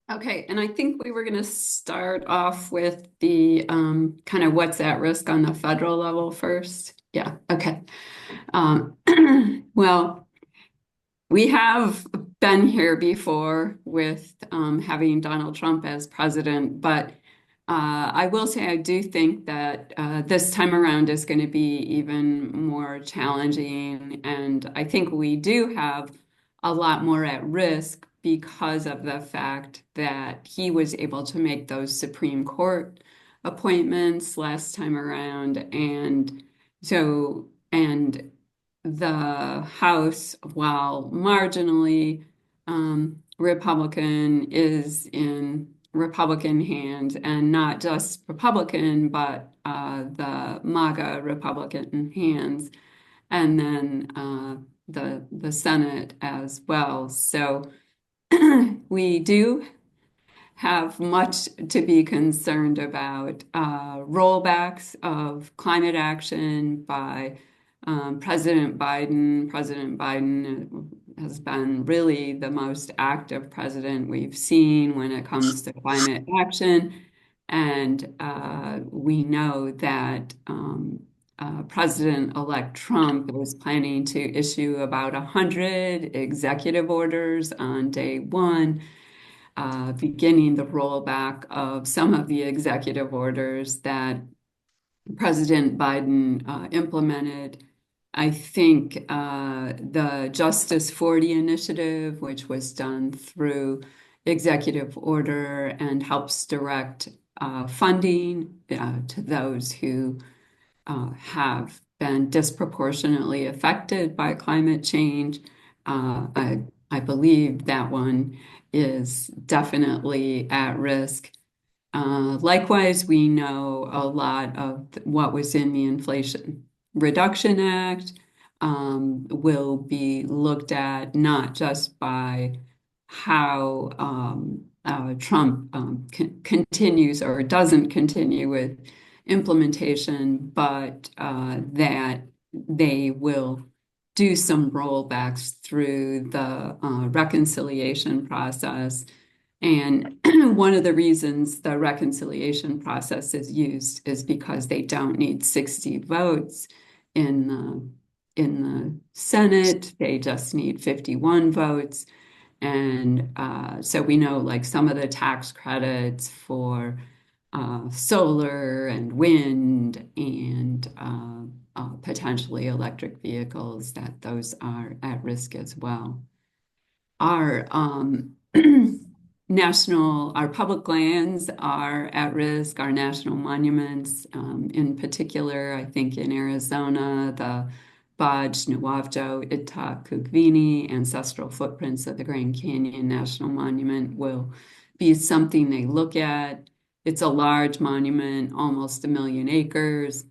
Okay, and I think we were going to start off with the kind of what's at risk on the federal level first. Yeah, okay. Um, well, we have been here before with having Donald Trump as president, but I will say I do think that this time around is going to be even more challenging. And I think we do have a lot more at risk because of the fact that he was able to make those Supreme Court appointments last time around. And the House, while marginally Republican, is in Republican hands, and not just Republican, but the MAGA Republican hands, and then the Senate as well. So we do have much to be concerned about. Rollbacks of climate action by President Biden. President Biden has been really the most active president we've seen when it comes to climate action. And we know that President-elect Trump was planning to issue about 100 executive orders on day one, beginning the rollback of some of the executive orders that President Biden implemented. I think the Justice 40 initiative, which was done through executive order and helps direct funding to those who have been disproportionately affected by climate change. I believe that one is definitely at risk. Likewise, we know a lot of what was in the Inflation Reduction Act will be looked at not just by how Trump continues or doesn't continue with implementation, but that they will do some rollbacks through the reconciliation process. And one of the reasons the reconciliation process is used is because they don't need 60 votes in the Senate. They just need 51 votes. And so we know like some of the tax credits for solar and wind and potentially electric vehicles, that those are at risk as well. Our our public lands are at risk, our national monuments, in particular, I think in Arizona, the Baj, Nuavjo, Itak, Kugvini, ancestral footprints of the Grand Canyon National Monument will be something they look at. It's a large monument, almost 1 million acres.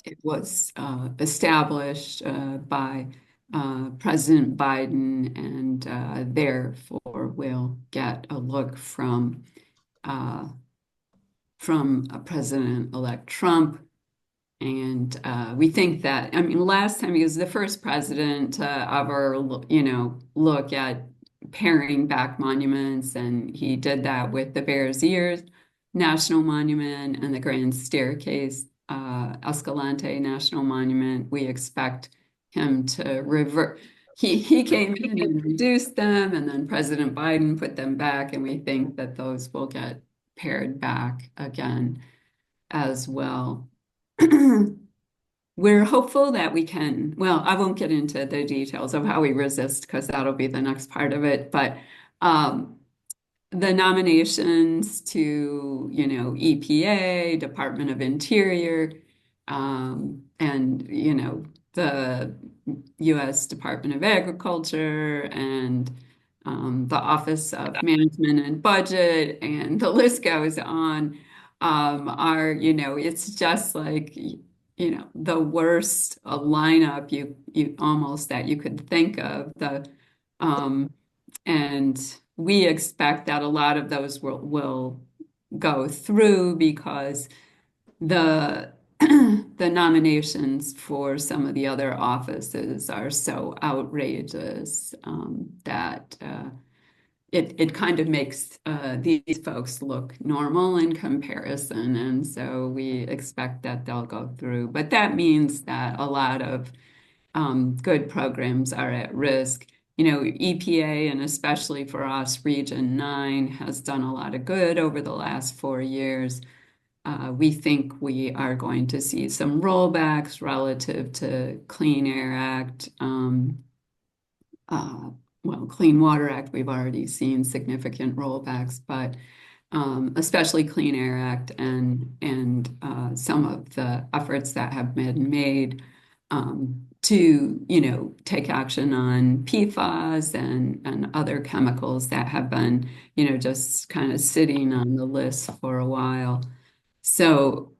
It was established by President Biden, and therefore will get a look uh, from President-elect Trump. And we think that, I mean, last time he was the first president to ever, look at paring back monuments, and he did that with the Bears Ears National Monument and the Grand Staircase Escalante National Monument. We expect him to revert. He came in and reduced them, and then President Biden put them back, and we think that those will get pared back again as well. We're hopeful that we can, well, I won't get into the details of how we resist because that'll be the next part of it, but the nominations to, EPA, Department of Interior, and, the U.S. Department of Agriculture and the Office of Management and Budget, and the list goes on, it's just like, the worst lineup you almost that you could think of. Um, and we expect that a lot of those will go through because the the nominations for some of the other offices are so outrageous that it kind of makes these folks look normal in comparison. And so we expect that they'll go through. But that means that a lot of good programs are at risk. EPA, and especially for us, Region 9 has done a lot of good over the last 4 years. We think we are going to see some rollbacks relative to Clean Air Act. Uh, well, Clean Water Act, we've already seen significant rollbacks, but especially Clean Air Act and some of the efforts that have been made to, take action on PFAS and other chemicals that have been, just kind of sitting on the list for a while. So,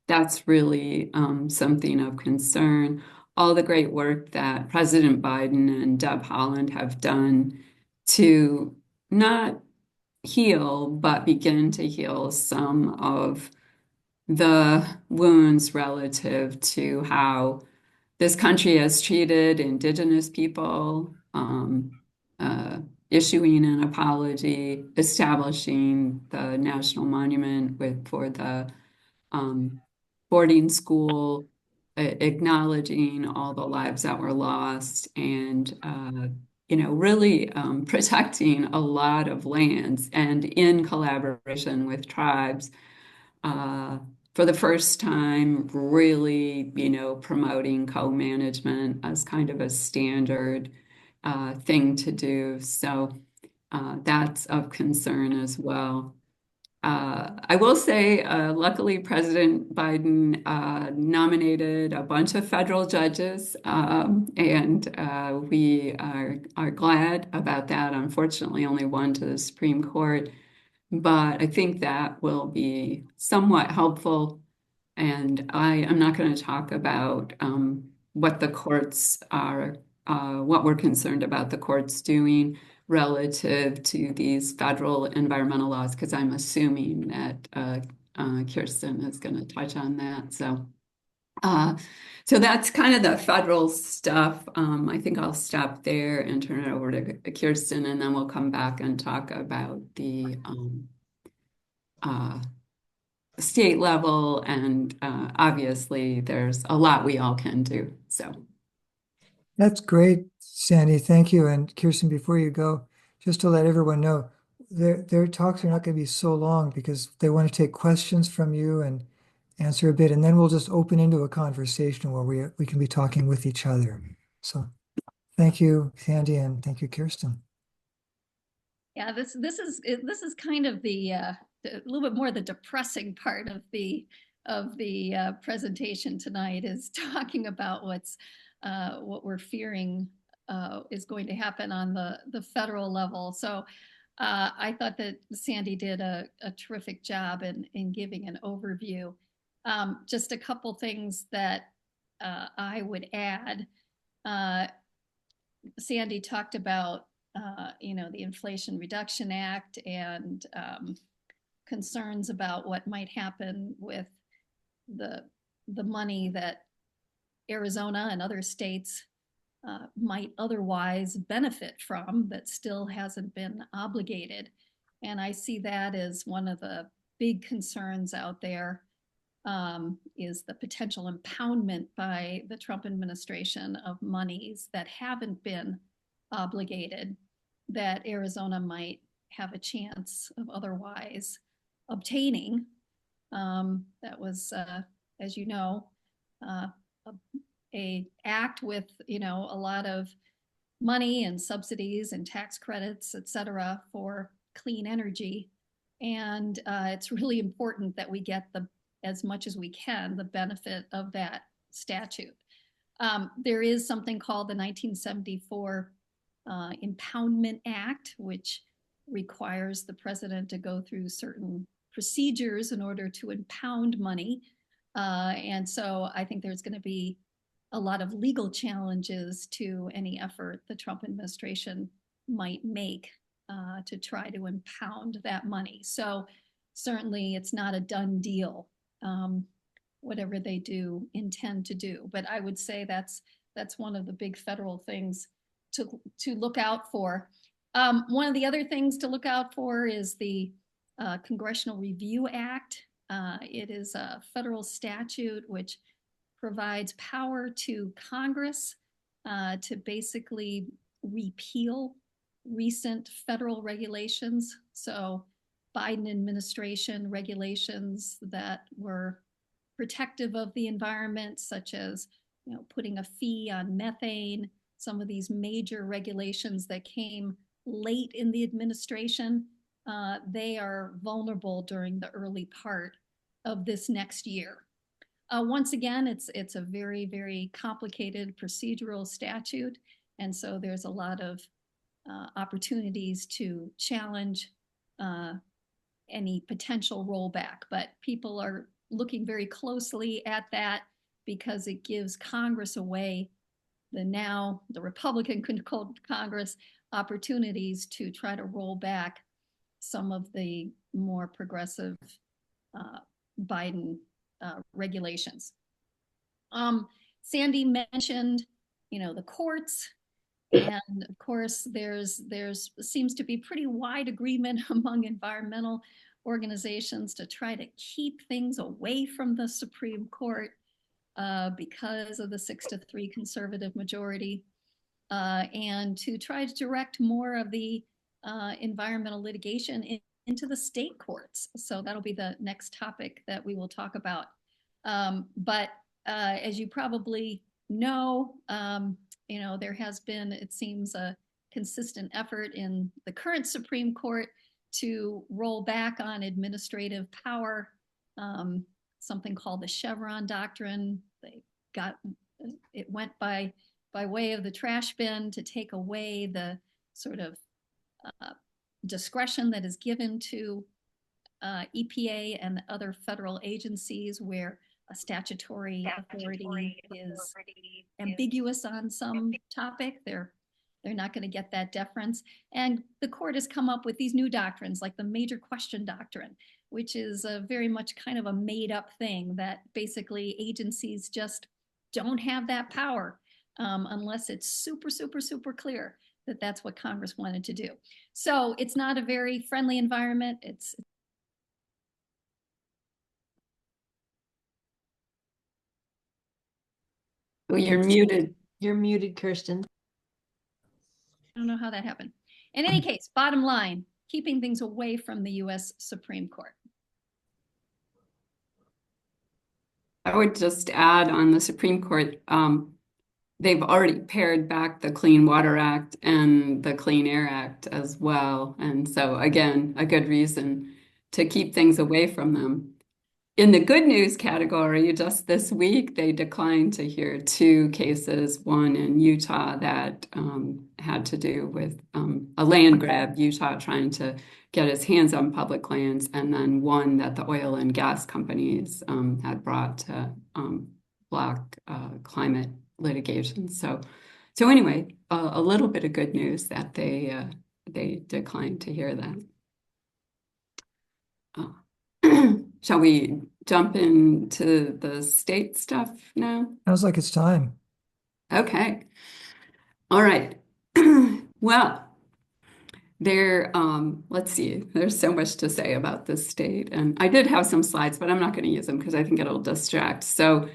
that's really something of concern. All the great work that President Biden and Deb Haaland have done to not heal, but begin to heal some of the wounds relative to how this country has treated Indigenous people, uh, issuing an apology, establishing the national monument for the um, boarding school, acknowledging all the lives that were lost, and really protecting a lot of lands, and in collaboration with tribes. Uh, for the first time, really, promoting co-management as kind of a standard thing to do. So that's of concern as well. I will say, luckily, President Biden nominated a bunch of federal judges, and we are glad about that. Unfortunately, only one to the Supreme Court, but I think that will be somewhat helpful. And I am not going to talk about what the courts are, what we're concerned about the courts doing relative to these federal environmental laws, because I'm assuming that Kirsten is going to touch on that. Uh, so that's kind of the federal stuff. I think I'll stop there and turn it over to Kirsten, and then we'll come back and talk about the uh, state level. And obviously, there's a lot we all can do. So. That's great, Sandy. Thank you. And Kirsten, before you go, just to let everyone know, their talks are not going to be so long because they want to take questions from you and answer a bit, and then we'll just open into a conversation where we can be talking with each other. So thank you, Sandy, and thank you, Kirsten. Yeah, this is kind of a little bit more the depressing part of the presentation tonight, is talking about what we're fearing is going to happen on the federal level. So I thought that Sandy did a terrific job in giving an overview. Just a couple things that I would add. Sandy talked about the Inflation Reduction Act and concerns about what might happen with the money that Arizona and other states might otherwise benefit from that still hasn't been obligated. And I see that as one of the big concerns out there, is the potential impoundment by the Trump administration of monies that haven't been obligated, that Arizona might have a chance of otherwise obtaining. That was, as you know, a act with a lot of money and subsidies and tax credits, et cetera, for clean energy. And it's really important that we get as much as we can, the benefit of that statute. There is something called the 1974 Impoundment Act, which requires the president to go through certain procedures in order to impound money. And so I think there's going to be a lot of legal challenges to any effort the Trump administration might make to try to impound that money. So certainly it's not a done deal, whatever they do intend to do. But I would say that's one of the big federal things to look out for. One of the other things to look out for is the Congressional Review Act. It is a federal statute which provides power to Congress to basically repeal recent federal regulations. So Biden administration regulations that were protective of the environment, such as putting a fee on methane, some of these major regulations that came late in the administration, they are vulnerable during the early part of this next year. Once again, it's a very, very complicated procedural statute, and so there's a lot of opportunities to challenge any potential rollback. But people are looking very closely at that because it gives Congress a way, the Republican-controlled Congress, opportunities to try to roll back some of the more progressive Biden regulations. Sandy mentioned, the courts, and of course, there's seems to be pretty wide agreement among environmental organizations to try to keep things away from the Supreme Court because of the 6-3 conservative majority, and to try to direct more of the environmental litigation into the state courts. So that'll be the next topic that we will talk about. But as you probably know, there has been, it seems, a consistent effort in the current Supreme Court to roll back on administrative power, something called the Chevron doctrine. It went by way of the trash bin to take away the sort of discretion that is given to EPA and other federal agencies where a statutory authority is ambiguous on some topic. They're not going to get that deference. And the court has come up with these new doctrines like the major question doctrine, which is very much kind of a made up thing that basically agencies just don't have that power unless it's super, super, super clear that that's what Congress wanted to do. So it's not a very friendly environment. Oh, you're muted. You're muted, Kirsten. I don't know how that happened. In any case, bottom line, keeping things away from the US Supreme Court. I would just add on the Supreme Court, they've already pared back the Clean Water Act and the Clean Air Act as well. And so again, a good reason to keep things away from them. In the good news category, just this week, they declined to hear two cases, one in Utah that had to do with a land grab, Utah trying to get its hands on public lands, and then one that the oil and gas companies had brought to block climate litigation. So anyway, a little bit of good news that they declined to hear that. Shall we jump into the state stuff now? Sounds like it's time. Okay. All right. Well, let's see, there's so much to say about this state. And I did have some slides, but I'm not going to use them because I think it'll distract. So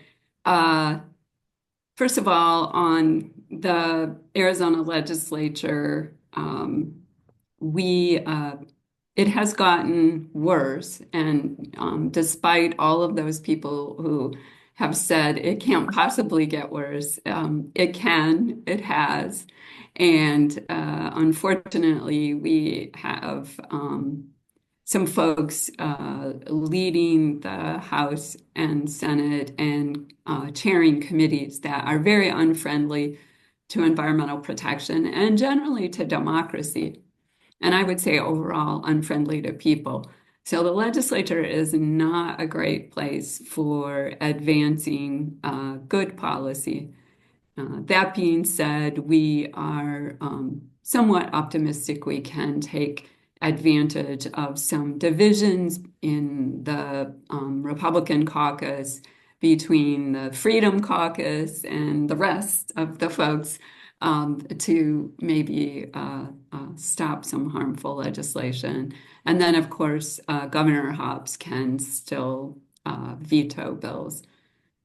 first of all, on the Arizona legislature, it has gotten worse. And despite all of those people who have said it can't possibly get worse, it can, it has. And unfortunately, we have some folks leading the House and Senate and chairing committees that are very unfriendly to environmental protection and generally to democracy. And I would say overall unfriendly to people. So the legislature is not a great place for advancing good policy. That being said, we are somewhat optimistic we can take advantage of some divisions in the Republican caucus between the Freedom Caucus and the rest of the folks to maybe stop some harmful legislation. And then, of course, Governor Hobbs can still veto bills.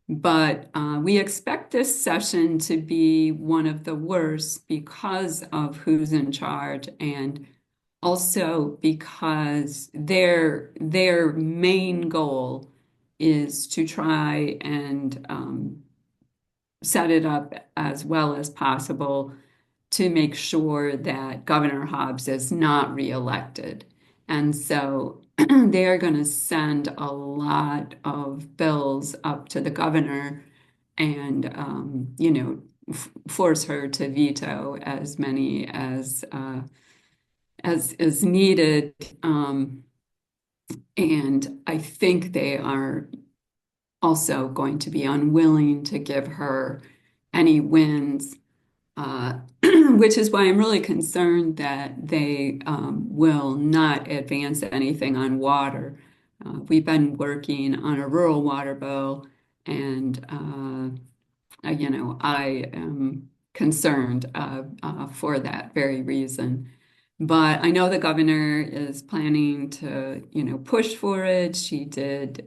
But we expect this session to be one of the worst because of who's in charge, and also because their main goal is to try and set it up as well as possible to make sure that Governor Hobbs is not reelected. And so they are going to send a lot of bills up to the governor and, force her to veto as many as is needed. And I think they are also going to be unwilling to give her any wins, which is why I'm really concerned that they will not advance anything on water. We've been working on a rural water bill, and I am concerned for that very reason. But I know the governor is planning to, push for it. She did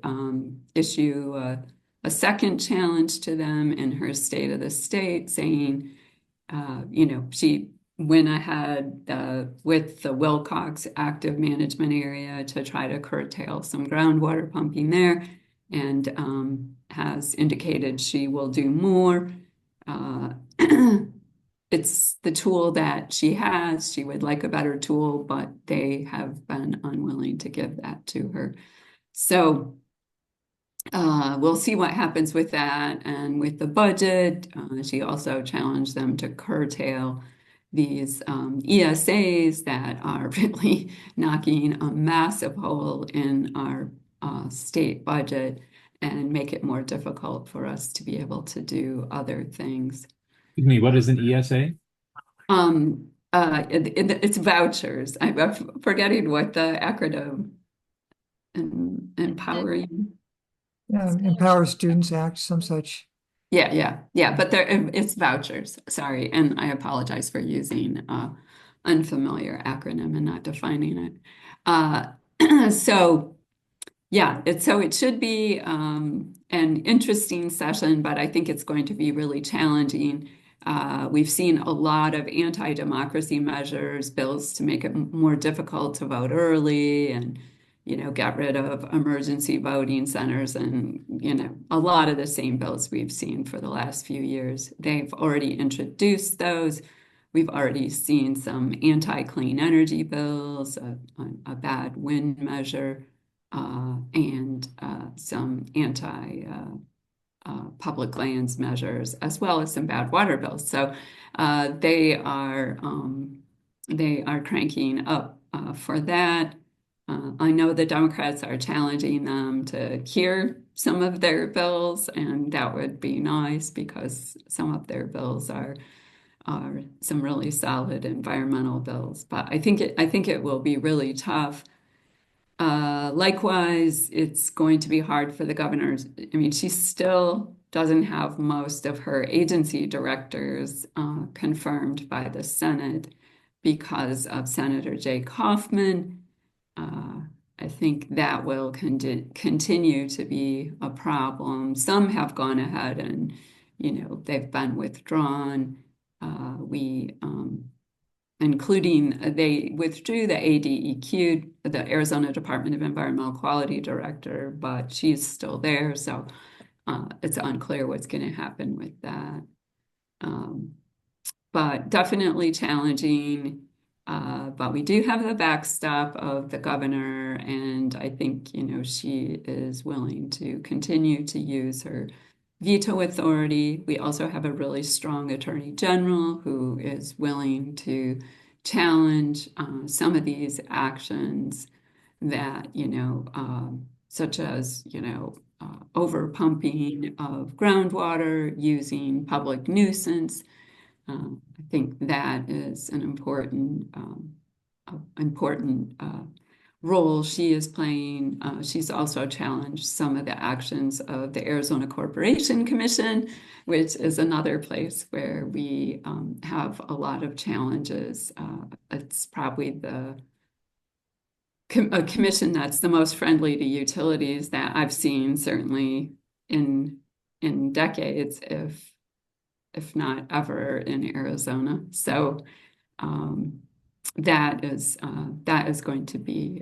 issue a second challenge to them in her State of the State, saying, she went ahead with the Wilcox active management area to try to curtail some groundwater pumping there, and has indicated she will do more. It's the tool that she has. She would like a better tool, but they have been unwilling to give that to her. So we'll see what happens with that. And with the budget, she also challenged them to curtail these ESAs that are really knocking a massive hole in our state budget and make it more difficult for us to be able to do other things. Excuse me, what is an ESA? It's vouchers. I'm forgetting what the acronym, empowering. Yeah, Empower Students Act, some such. Yeah. But it's vouchers. Sorry, and I apologize for using unfamiliar acronym and not defining it. So yeah, it should be an interesting session, but I think it's going to be really challenging. We've seen a lot of anti-democracy measures, bills to make it more difficult to vote early, and get rid of emergency voting centers, and a lot of the same bills we've seen for the last few years. They've already introduced those. We've already seen some anti-clean energy bills, a bad wind measure, and some anti public lands measures, as well as some bad water bills. So they are cranking up for that. I know the Democrats are challenging them to hear some of their bills, and that would be nice because some of their bills are some really solid environmental bills. But I think it will be really tough. Likewise, it's going to be hard for the governors. I mean, she still doesn't have most of her agency directors confirmed by the Senate because of Senator Jake Hoffman. I think that will continue to be a problem. Some have gone ahead and, they've been withdrawn. They withdrew the ADEQ, the Arizona Department of Environmental Quality Director, but she's still there. So it's unclear what's going to happen with that. But definitely challenging. But we do have the backstop of the governor, and I think, she is willing to continue to use her veto authority. We also have a really strong attorney general who is willing to challenge some of these actions that, such as, over pumping of groundwater, using public nuisance. I think that is an important role she is playing, she's also challenged some of the actions of the Arizona Corporation Commission, which is another place where we have a lot of challenges. It's probably a commission that's the most friendly to utilities that I've seen, certainly in decades, if not ever, in Arizona. So that is going to be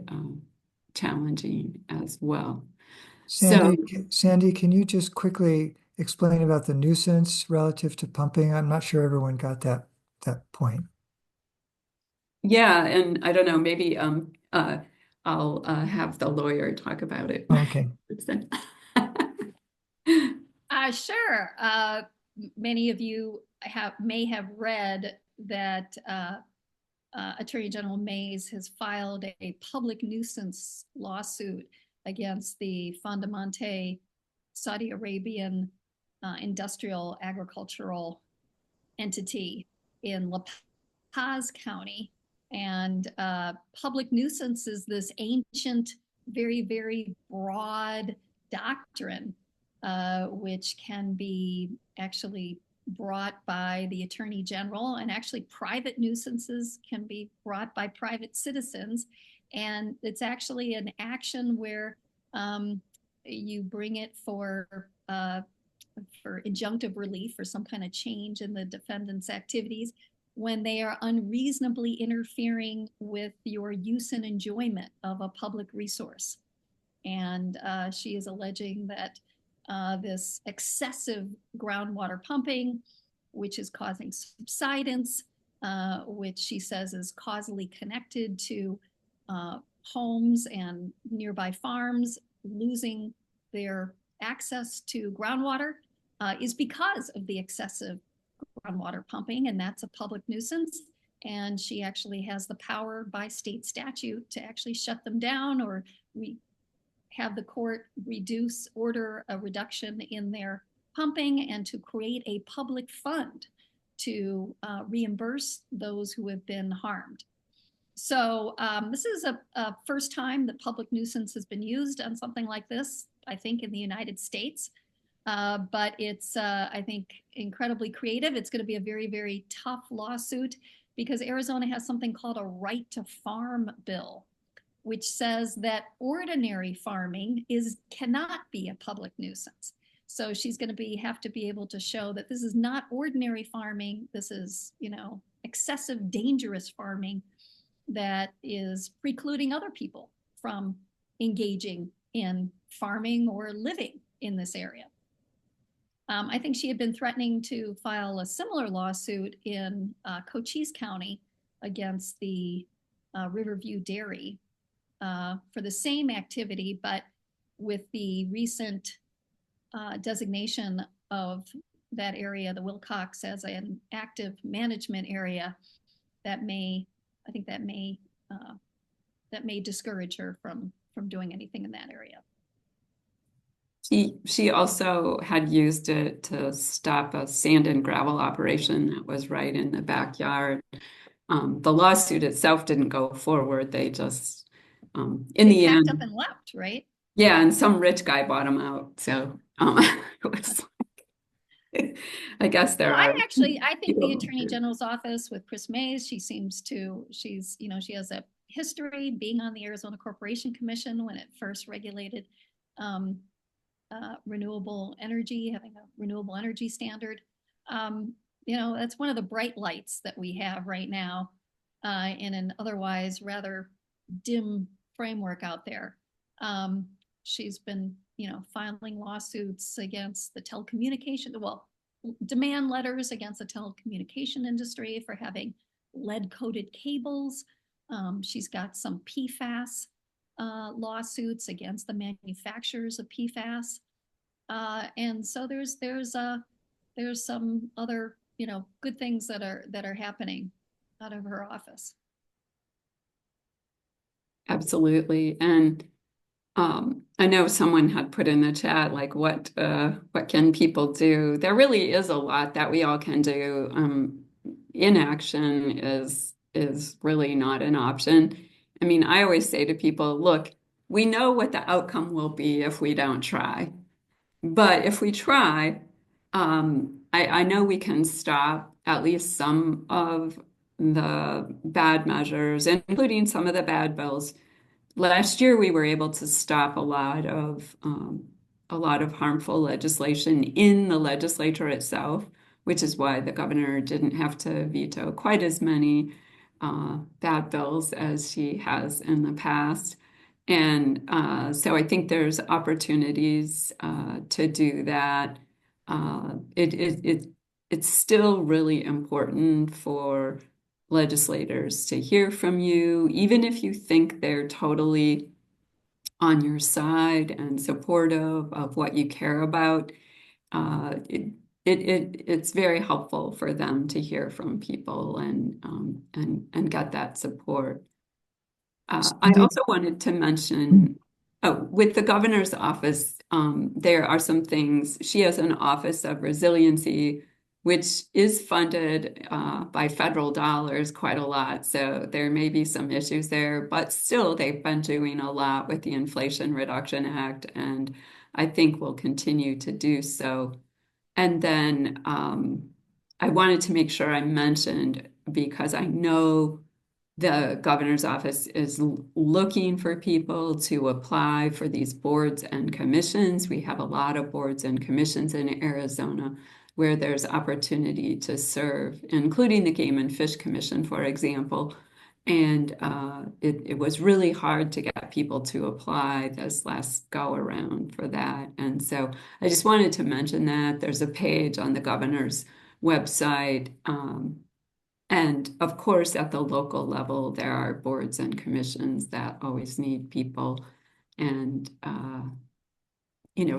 challenging as well. So Sandy, can you just quickly explain about the nuisance relative to pumping? I'm not sure everyone got that point. yeah, and I don't know, maybe I'll have the lawyer talk about it. Okay. Sure. Many of you may have read that Attorney General Mays has filed a public nuisance lawsuit against the Fundamente Saudi Arabian industrial agricultural entity in La Paz County. And public nuisance is this ancient, very, very broad doctrine, which can be actually brought by the Attorney General, and actually private nuisances can be brought by private citizens. And it's actually an action where you bring it for injunctive relief or some kind of change in the defendant's activities when they are unreasonably interfering with your use and enjoyment of a public resource. And she is alleging that this excessive groundwater pumping, which is causing subsidence, which she says is causally connected to homes and nearby farms losing their access to groundwater, is because of the excessive groundwater pumping, and that's a public nuisance. And she actually has the power by state statute to actually shut them down or have the court order a reduction in their pumping, and to create a public fund to reimburse those who have been harmed. So this is a first time that public nuisance has been used on something like this, I think, in the United States. But it's, I think, incredibly creative. It's going to be a very, very tough lawsuit because Arizona has something called a right to farm bill, which says that ordinary farming cannot be a public nuisance. So she's going to have to be able to show that this is not ordinary farming. This is, excessive, dangerous farming that is precluding other people from engaging in farming or living in this area. I think she had been threatening to file a similar lawsuit in Cochise County against the Riverview Dairy for the same activity, but with the recent designation of that area, the Wilcox, as an active management area, that may discourage her from doing anything in that area. She also had used it to stop a sand and gravel operation that was right in the backyard. The lawsuit itself didn't go forward. They just, in the end, packed up and left, right? Yeah, and some rich guy bought them out. So it was I guess there are. I think the Attorney General's office with Chris Mays, she has a history being on the Arizona Corporation Commission when it first regulated renewable energy, having a renewable energy standard. That's one of the bright lights that we have right now in an otherwise rather dim framework out there. She's been, filing lawsuits against the demand letters against the telecommunication industry for having lead-coated cables. She's got some PFAS lawsuits against the manufacturers of PFAS. And so there's some other, good things that are happening out of her office. Absolutely. And I know someone had put in the chat, like, what can people do? There really is a lot that we all can do. Inaction is really not an option. I mean, I always say to people, look, we know what the outcome will be if we don't try. But if we try, I know we can stop at least some of the bad measures, including some of the bad bills. Last year, we were able to stop a lot of harmful legislation in the legislature itself, which is why the governor didn't have to veto quite as many bad bills as she has in the past. And so I think there's opportunities to do that. It's still really important for legislators to hear from you, even if you think they're totally on your side and supportive of what you care about. Uh, it, it's very helpful for them to hear from people and get that support. I Cindy, also wanted to mention, oh, with the governor's office, there are some things. She has an office of resiliency, which is funded by federal dollars quite a lot. So there may be some issues there, but still, they've been doing a lot with the Inflation Reduction Act, and I think will continue to do so. And then I wanted to make sure I mentioned, because I know the governor's office is looking for people to apply for these boards and commissions. We have a lot of boards and commissions in Arizona where there's opportunity to serve, including the Game and Fish Commission, for example. And it was really hard to get people to apply this last go around for that. And so I just wanted to mention that there's a page on the governor's website. And of course, at the local level, there are boards and commissions that always need people. And,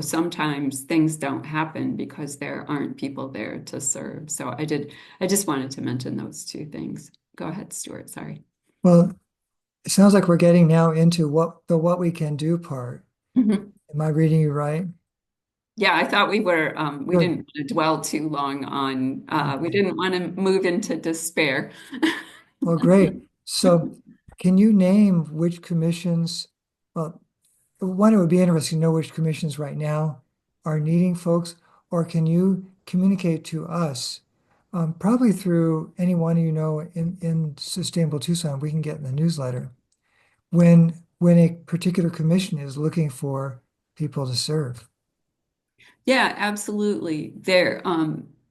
sometimes things don't happen because there aren't people there to serve. So I just wanted to mention those two things. Go ahead, Stuart. Sorry. well, it sounds like we're getting now into what we can do part. Mhm. Am I reading you right? Yeah, I thought we Good. didn't want to dwell too long on, we Okay. didn't want to move into despair. Well, great. So can you name which commissions, well, one, it would be interesting to know which commissions right now are needing folks, or can you communicate to us, probably through anyone you know in Sustainable Tucson, we can get in the newsletter, when a particular commission is looking for people to serve. Yeah, absolutely.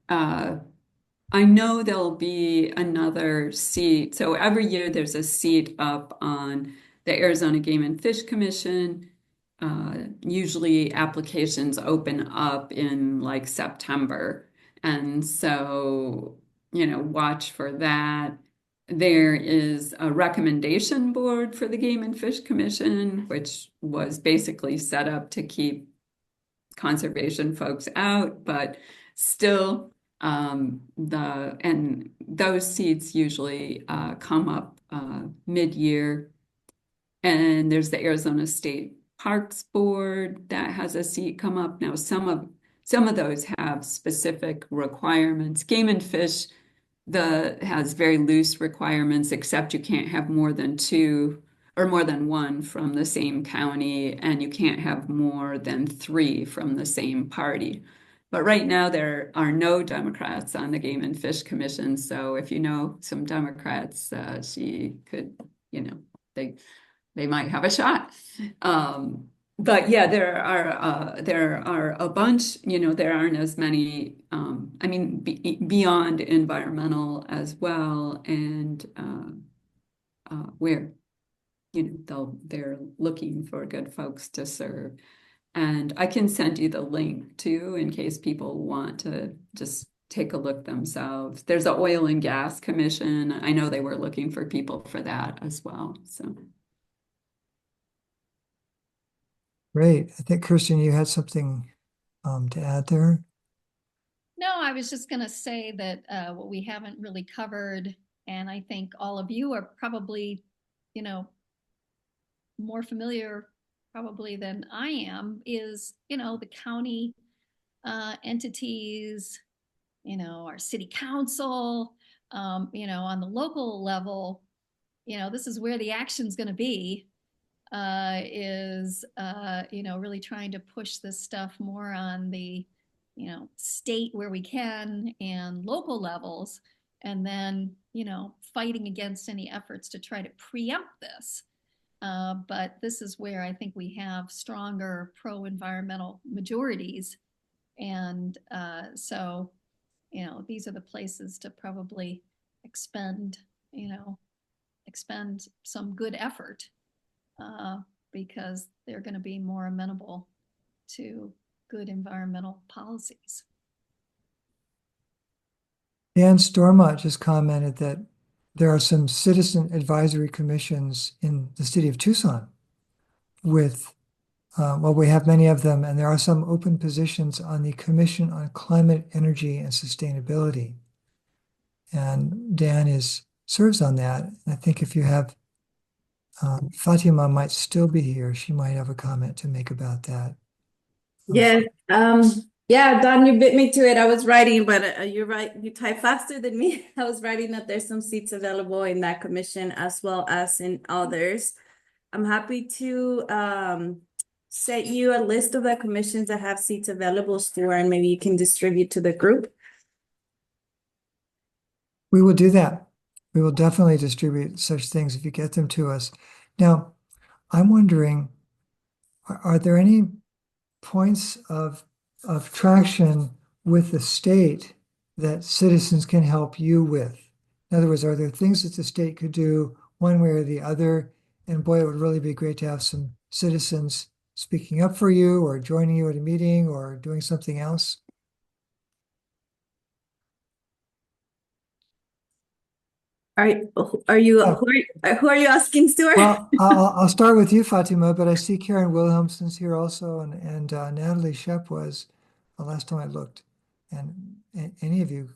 I know there'll be another seat. So every year there's a seat up on the Arizona Game and Fish Commission. Usually applications open up in like September. And so, watch for that. There is a recommendation board for the Game and Fish Commission, which was basically set up to keep conservation folks out, but still, and those seats usually come up mid-year. And there's the Arizona State Parks Board that has a seat come up. Now, some of those have specific requirements. Game and Fish the has very loose requirements, except you can't have more than two or more than one from the same county, and you can't have more than three from the same party. But right now, there are no Democrats on the Game and Fish Commission. So if you know some Democrats, she could, you know, they they might have a shot. But yeah, there are a bunch, there aren't as many, I mean, beyond environmental as well, and where, they're looking for good folks to serve. And I can send you the link too, in case people want to just take a look themselves. There's a oil and gas commission. I know they were looking for people for that as well. So. Great. I think Kirsten, you had something to add there. No, I was just going to say that what we haven't really covered, and I think all of you are probably, you know, more familiar probably than I am, is, the county entities, our city council, on the local level, this is where the action's going to be, is, really trying to push this stuff more on the, state where we can and local levels, and then, fighting against any efforts to try to preempt this. But this is where I think we have stronger pro-environmental majorities. And so, these are the places to probably expend some good effort, because they're going to be more amenable to good environmental policies. Dan Stormont just commented that there are some citizen advisory commissions in the city of Tucson with, well, we have many of them, and there are some open positions on the Commission on Climate, Energy, and Sustainability. And Dan serves on that. And I think if you have, Fatima might still be here. She might have a comment to make about that. Yes. Yeah, Don, you bit me to it. I was writing, but you're right. You type faster than me. I was writing that there's some seats available in that commission as well as in others. I'm happy to set you a list of the commissions that have seats available, Stuart, and maybe you can distribute to the group. We will do that. We will definitely distribute such things if you get them to us. Now, I'm wondering, are there any points of traction with the state that citizens can help you with? In other words, are there things that the state could do one way or the other? And boy, it would really be great to have some citizens speaking up for you or joining you at a meeting or doing something else. Who are you asking, Stuart? Well, I'll start with you, Fatima, but I see Karen Wilhelmson's here also, and Natalie Shep was the last time I looked. And any of you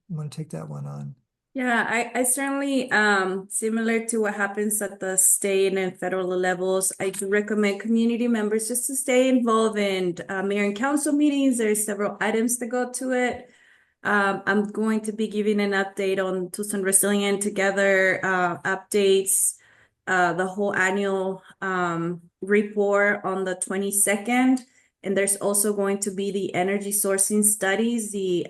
want to take that one on? Yeah, I certainly, similar to what happens at the state and federal levels, I do recommend community members just to stay involved in mayor and council meetings. There's several items that go to it. I'm going to be giving an update on Tucson Resilient Together updates, the whole annual report on the 22nd. And there's also going to be the energy sourcing studies, the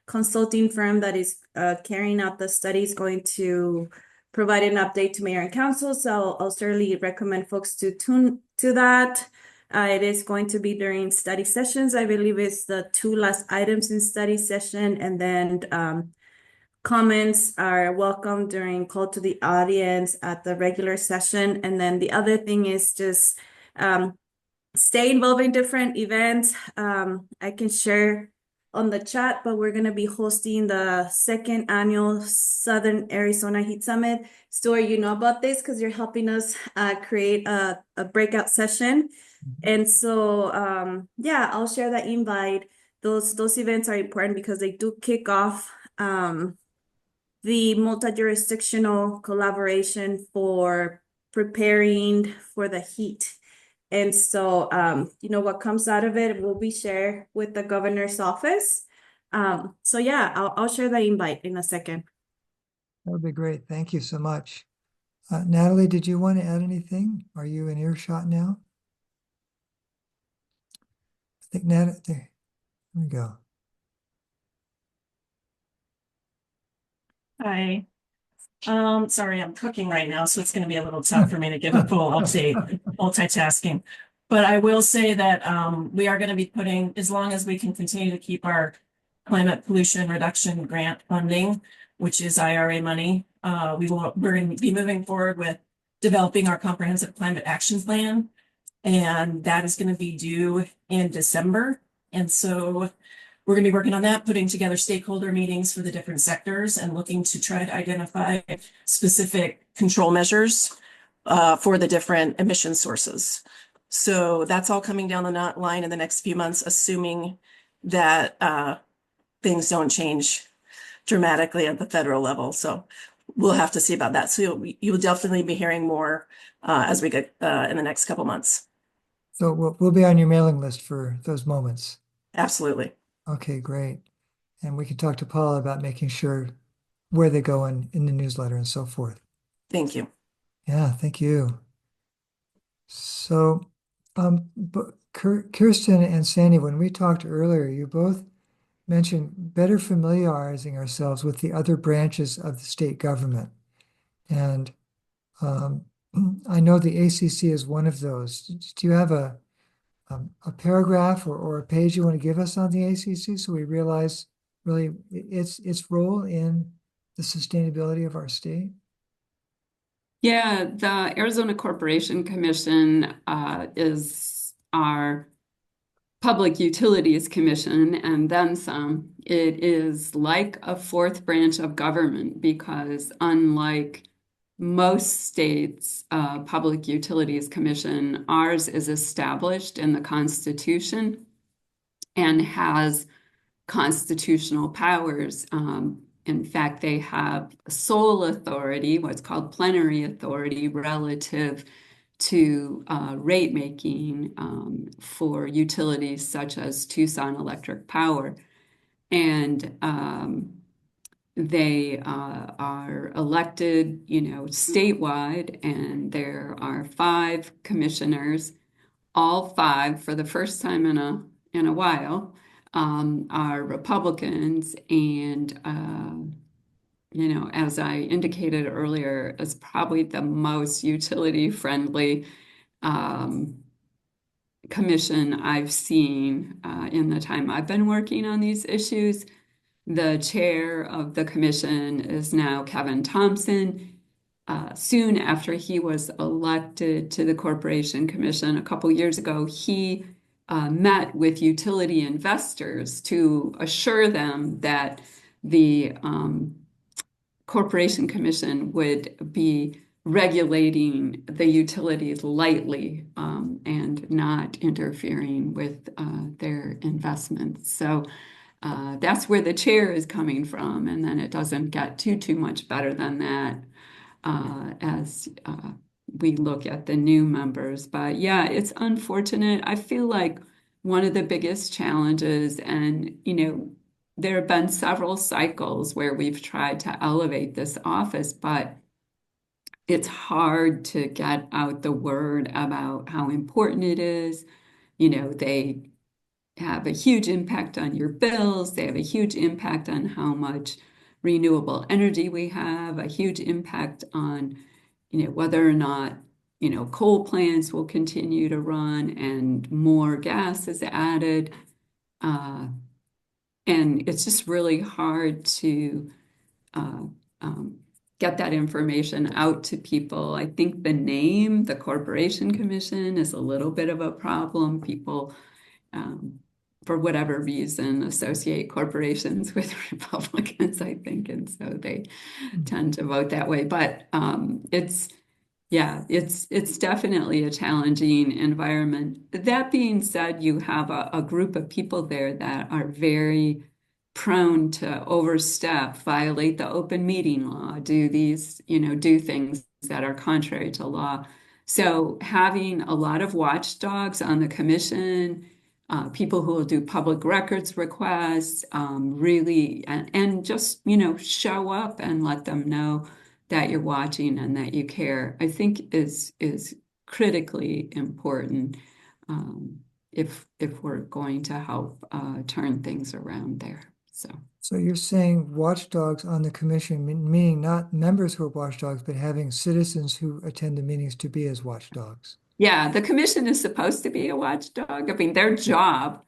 consulting firm that is carrying out the study is going to provide an update to mayor and council. So I'll certainly recommend folks to tune to that. It is going to be during study sessions. I believe it's the two last items in study session. And then comments are welcome during call to the audience at the regular session. And then the other thing is just stay involved in different events. I can share on the chat, but we're going to be hosting the second annual Southern Arizona Heat Summit. Stuart, you know about this because you're helping us create a breakout session. And so, yeah, I'll share that invite. Those events are important because they do kick off the multi-jurisdictional collaboration for preparing for the heat. And so, what comes out of it will be shared with the governor's office. So yeah, I'll share the invite in a second. That would be great. Thank you so much. Natalie, did you want to add anything? Are you in earshot now? I think Natalie, there we go. Hi. Sorry, I'm cooking right now, so it's going to be a little tough for me to give a full update, multitasking. But I will say that we are going to be putting, as long as we can continue to keep our climate pollution reduction grant funding, which is IRA money, we're going to be moving forward with developing our comprehensive climate action plan. And that is going to be due in December. And so we're going to be working on that, putting together stakeholder meetings for the different sectors and looking to try to identify specific control measures for the different emission sources. So that's all coming down the line in the next few months, assuming that things don't change dramatically at the federal level. So we'll have to see about that. So you'll definitely be hearing more as we get in the next couple months. So we'll be on your mailing list for those moments. Absolutely. Okay, great. And we can talk to Paula about making sure where they go in the newsletter and so forth. Thank you. Yeah, thank you. So, but Kirsten and Sandy, when we talked earlier, you both mentioned better familiarizing ourselves with the other branches of the state government. And um, I know the ACC is one of those. Do you have a paragraph or a page you want to give us on the ACC so we realize really its role in the sustainability of our state? Yeah, the Arizona Corporation Commission is our Public Utilities Commission, and then some. It is like a fourth branch of government because unlike most states' Public Utilities Commission, ours is established in the Constitution and has constitutional powers. In fact, they have sole authority, what's called plenary authority, relative to rate making for utilities such as Tucson Electric Power. And they are elected, statewide, and there are 5 commissioners. All 5, for the first time in a while, are Republicans, and as I indicated earlier, is probably the most utility friendly commission I've seen in the time I've been working on these issues. The chair of the commission is now Kevin Thompson. Soon after he was elected to the Corporation Commission a couple years ago, he met with utility investors to assure them that the Corporation Commission would be regulating the utilities lightly and not interfering with their investments. So that's where the chair is coming from, and then it doesn't get too much better than that as we look at the new members. But yeah, it's unfortunate. I feel like one of the biggest challenges, and there have been several cycles where we've tried to elevate this office, but it's hard to get out the word about how important it is. They have a huge impact on your bills. They have a huge impact on how much renewable energy we have, a huge impact on, whether or not, coal plants will continue to run and more gas is added. And it's just really hard to uh, get that information out to people. I think the name, the Corporation Commission, is a little bit of a problem. People for whatever reason, associate corporations with Republicans, I think, and so they tend to vote that way. But it's definitely a challenging environment. That being said, you have a group of people there that are very prone to overstep, violate the open meeting law, do things that are contrary to law. So having a lot of watchdogs on the commission, people who will do public records requests, really, and just, show up and let them know that you're watching and that you care, I think is critically important if we're going to help turn things around there. So you're saying watchdogs on the commission, meaning not members who are watchdogs, but having citizens who attend the meetings to be as watchdogs. Yeah, the commission is supposed to be a watchdog. I mean, their job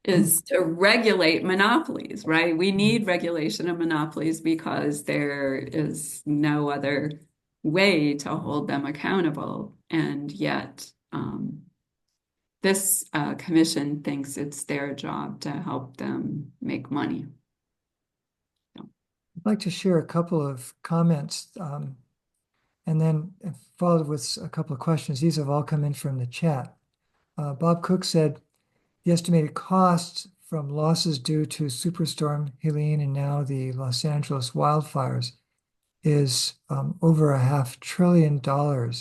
is to regulate monopolies, right? We need regulation of monopolies because there is no other way to hold them accountable. And yet, this commission thinks it's their job to help them make money. I'd like to share a couple of comments and then followed with a couple of questions. These have all come in from the chat. Bob Cook said the estimated costs from losses due to Superstorm Helene and now the Los Angeles wildfires is over $500 billion,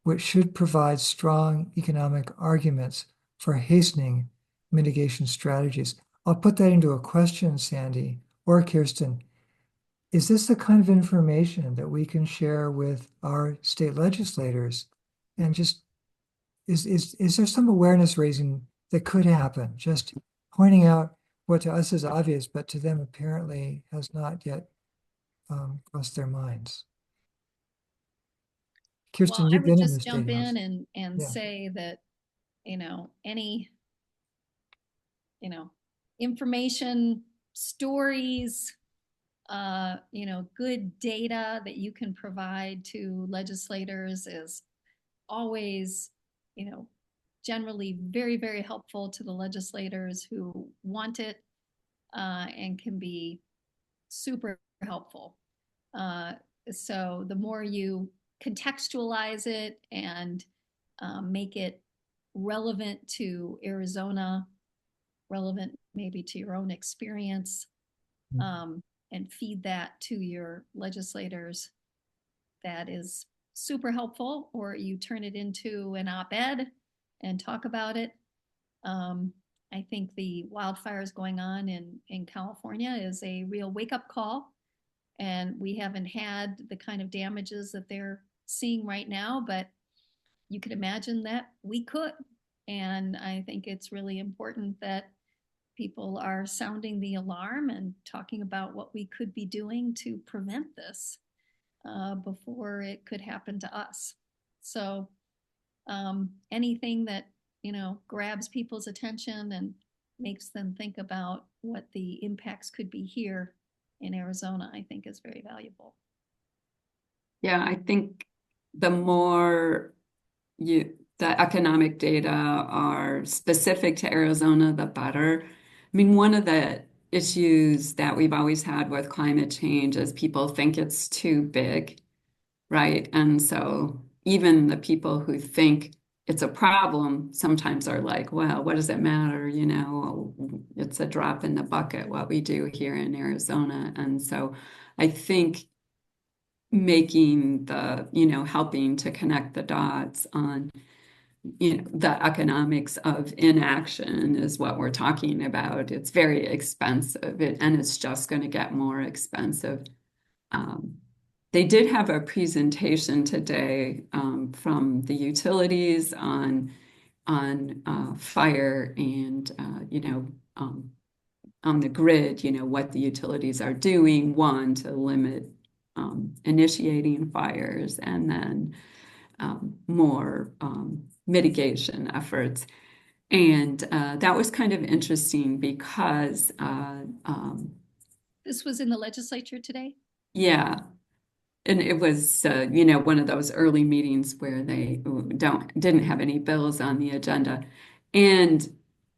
which should provide strong economic arguments for hastening mitigation strategies. I'll put that into a question, Sandy or Kirsten. is this the kind of information that we can share with our state legislators? And just is there some awareness raising that could happen? Just pointing out what to us is obvious, but to them apparently has not yet crossed their minds. Well, Kirsten, I you've would been in the just state jump house. in and Yeah. say that, any, information, stories, good data that you can provide to legislators is always, generally very, very helpful to the legislators who want it, and can be super helpful. So the more you contextualize it and make it relevant to Arizona, relevant maybe to your own experience, and feed that to your legislators, that is super helpful. Or you turn it into an op-ed and talk about it. I think the wildfires going on in California is a real wake-up call, and we haven't had the kind of damages that they're seeing right now, but you could imagine that we could. And I think it's really important that people are sounding the alarm and talking about what we could be doing to prevent this before it could happen to us. So anything that, grabs people's attention and makes them think about what the impacts could be here in Arizona, I think is very valuable. Yeah, I think the more the economic data are specific to Arizona, the better. I mean, one of the issues that we've always had with climate change is people think it's too big, right? And so even the people who think it's a problem sometimes are like, well, what does it matter? It's a drop in the bucket what we do here in Arizona. And so I think making helping to connect the dots on, the economics of inaction is what we're talking about. It's very expensive, and it's just going to get more expensive. They did have a presentation today from the utilities on fire and on the grid, what the utilities are doing, one, to limit initiating fires, and then more mitigation efforts. And that was kind of interesting because This was in the legislature today? yeah, and it was one of those early meetings where they didn't have any bills on the agenda. And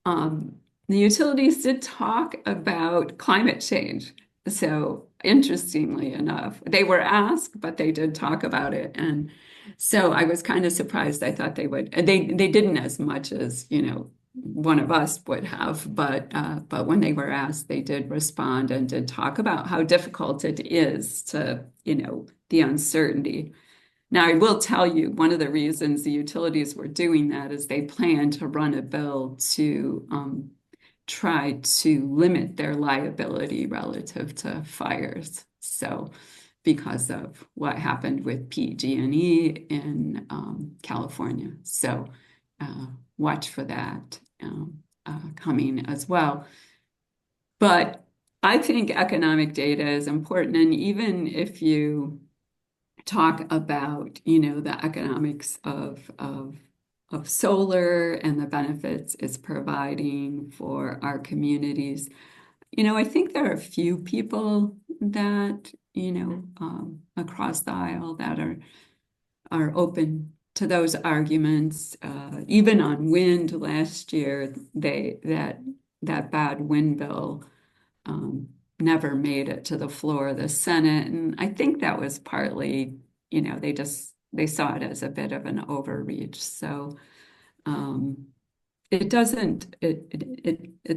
the utilities did talk about climate change. So interestingly enough, they were asked, but they did talk about it. And so I was kind of surprised. I thought they would. They didn't as much as, one of us would have, but when they were asked, they did respond and did talk about how difficult it is to, the uncertainty. Now, I will tell you, one of the reasons the utilities were doing that is they plan to run a bill to try to limit their liability relative to fires. So, because of what happened with PG&E in California. So, watch for that coming as well. But I think economic data is important. And even if you talk about, the economics of solar and the benefits it's providing for our communities, I think there are a few people that, across the aisle that are open to those arguments. Even on wind last year, that bad wind bill never made it to the floor of the Senate. And I think that was partly, they saw it as a bit of an overreach. So it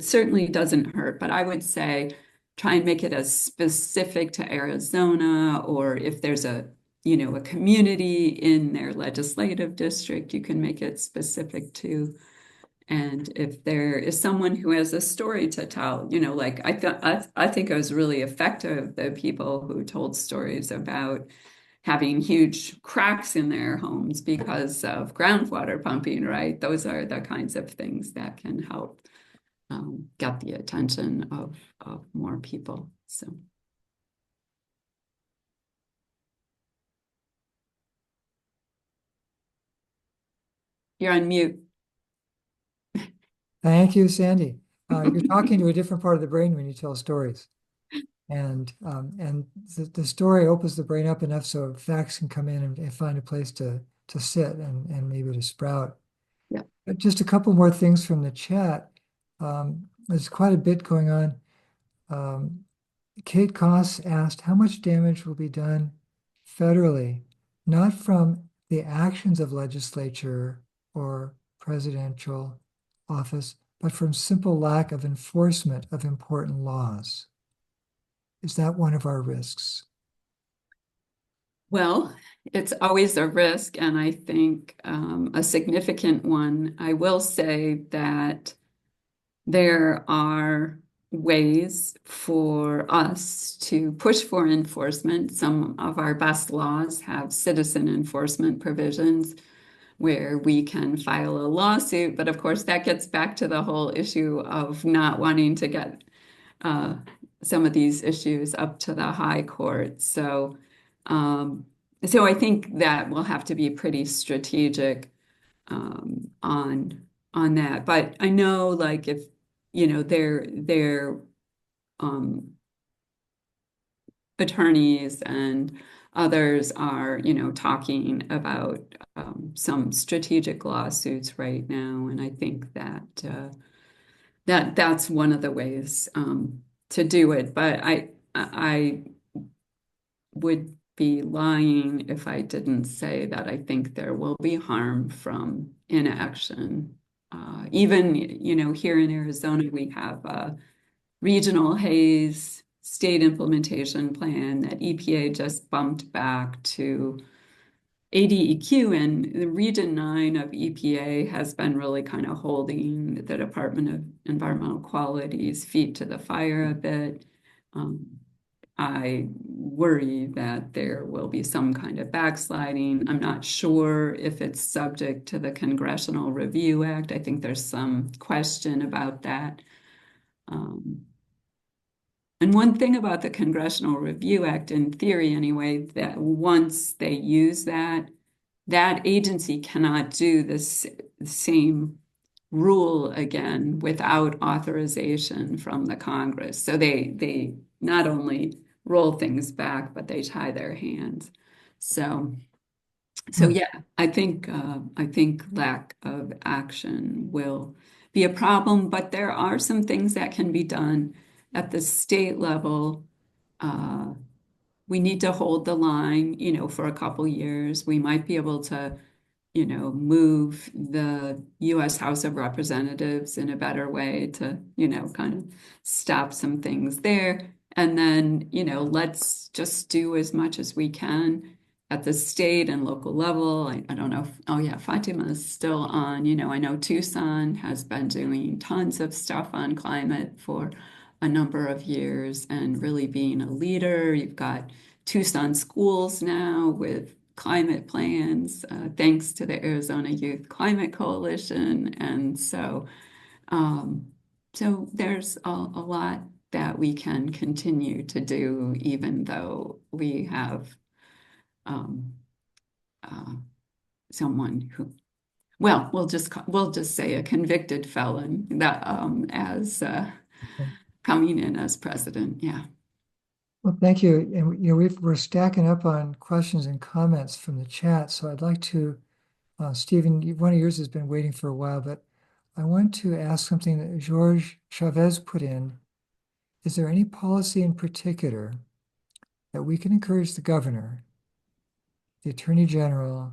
certainly doesn't hurt, but I would say try and make it as specific to Arizona, or if there's a community in their legislative district, you can make it specific to And if there is someone who has a story to tell, like I think it was really effective, the people who told stories about having huge cracks in their homes because of groundwater pumping, right? Those are the kinds of things that can help get the attention of more people. So you're on mute. Thank you, Sandy. You're talking to a different part of the brain when you tell stories. And the story opens the brain up enough so facts can come in and find a place to sit and maybe to sprout. Yeah. But just a couple more things from the chat. There's quite a bit going on. Kate Koss asked, how much damage will be done federally, not from the actions of legislature or presidential office, but from simple lack of enforcement of important laws? Is that one of our risks? Well, it's always a risk, and I think a significant one. I will say that there are ways for us to push for enforcement. Some of our best laws have citizen enforcement provisions where we can file a lawsuit, but of course, that gets back to the whole issue of not wanting to get uh, some of these issues up to the high court. Um, so I think that we'll have to be pretty strategic on that. But I know, like, if their attorneys and others are talking about some strategic lawsuits right now, and I think that that's one of the ways to do it. But I would be lying if I didn't say that I think there will be harm from inaction. Even, here in Arizona, we have a regional haze state implementation plan that EPA just bumped back to ADEQ, and the Region 9 of EPA has been really kind of holding the Department of Environmental Quality's feet to the fire a bit. I worry that there will be some kind of backsliding. I'm not sure if it's subject to the Congressional Review Act. I think there's some question about that. And one thing about the Congressional Review Act, in theory anyway, that once they use that, that agency cannot do this same rule again without authorization from the Congress. So they not only roll things back, but they tie their hands. So yeah, I think lack of action will be a problem, but there are some things that can be done at the state level. Uh, we need to hold the line, for a couple years. We might be able to move the U.S. House of Representatives in a better way to, kind of stop some things there. And then, let's just do as much as we can at the state and local level. I don't know oh yeah, Fatima is still on. I know Tucson has been doing tons of stuff on climate for a number of years and really being a leader. You've got Tucson schools now with climate plans, thanks to the Arizona Youth Climate Coalition. And so there's a lot that we can continue to do, even though we have um, uh, someone who, well, we'll just say a convicted felon that as coming in as president. Yeah. Well, thank you. And we're stacking up on questions and comments from the chat. So I'd like to, Stephen, one of yours has been waiting for a while, but I want to ask something that George Chavez put in. Is there any policy in particular that we can encourage the governor, the attorney general,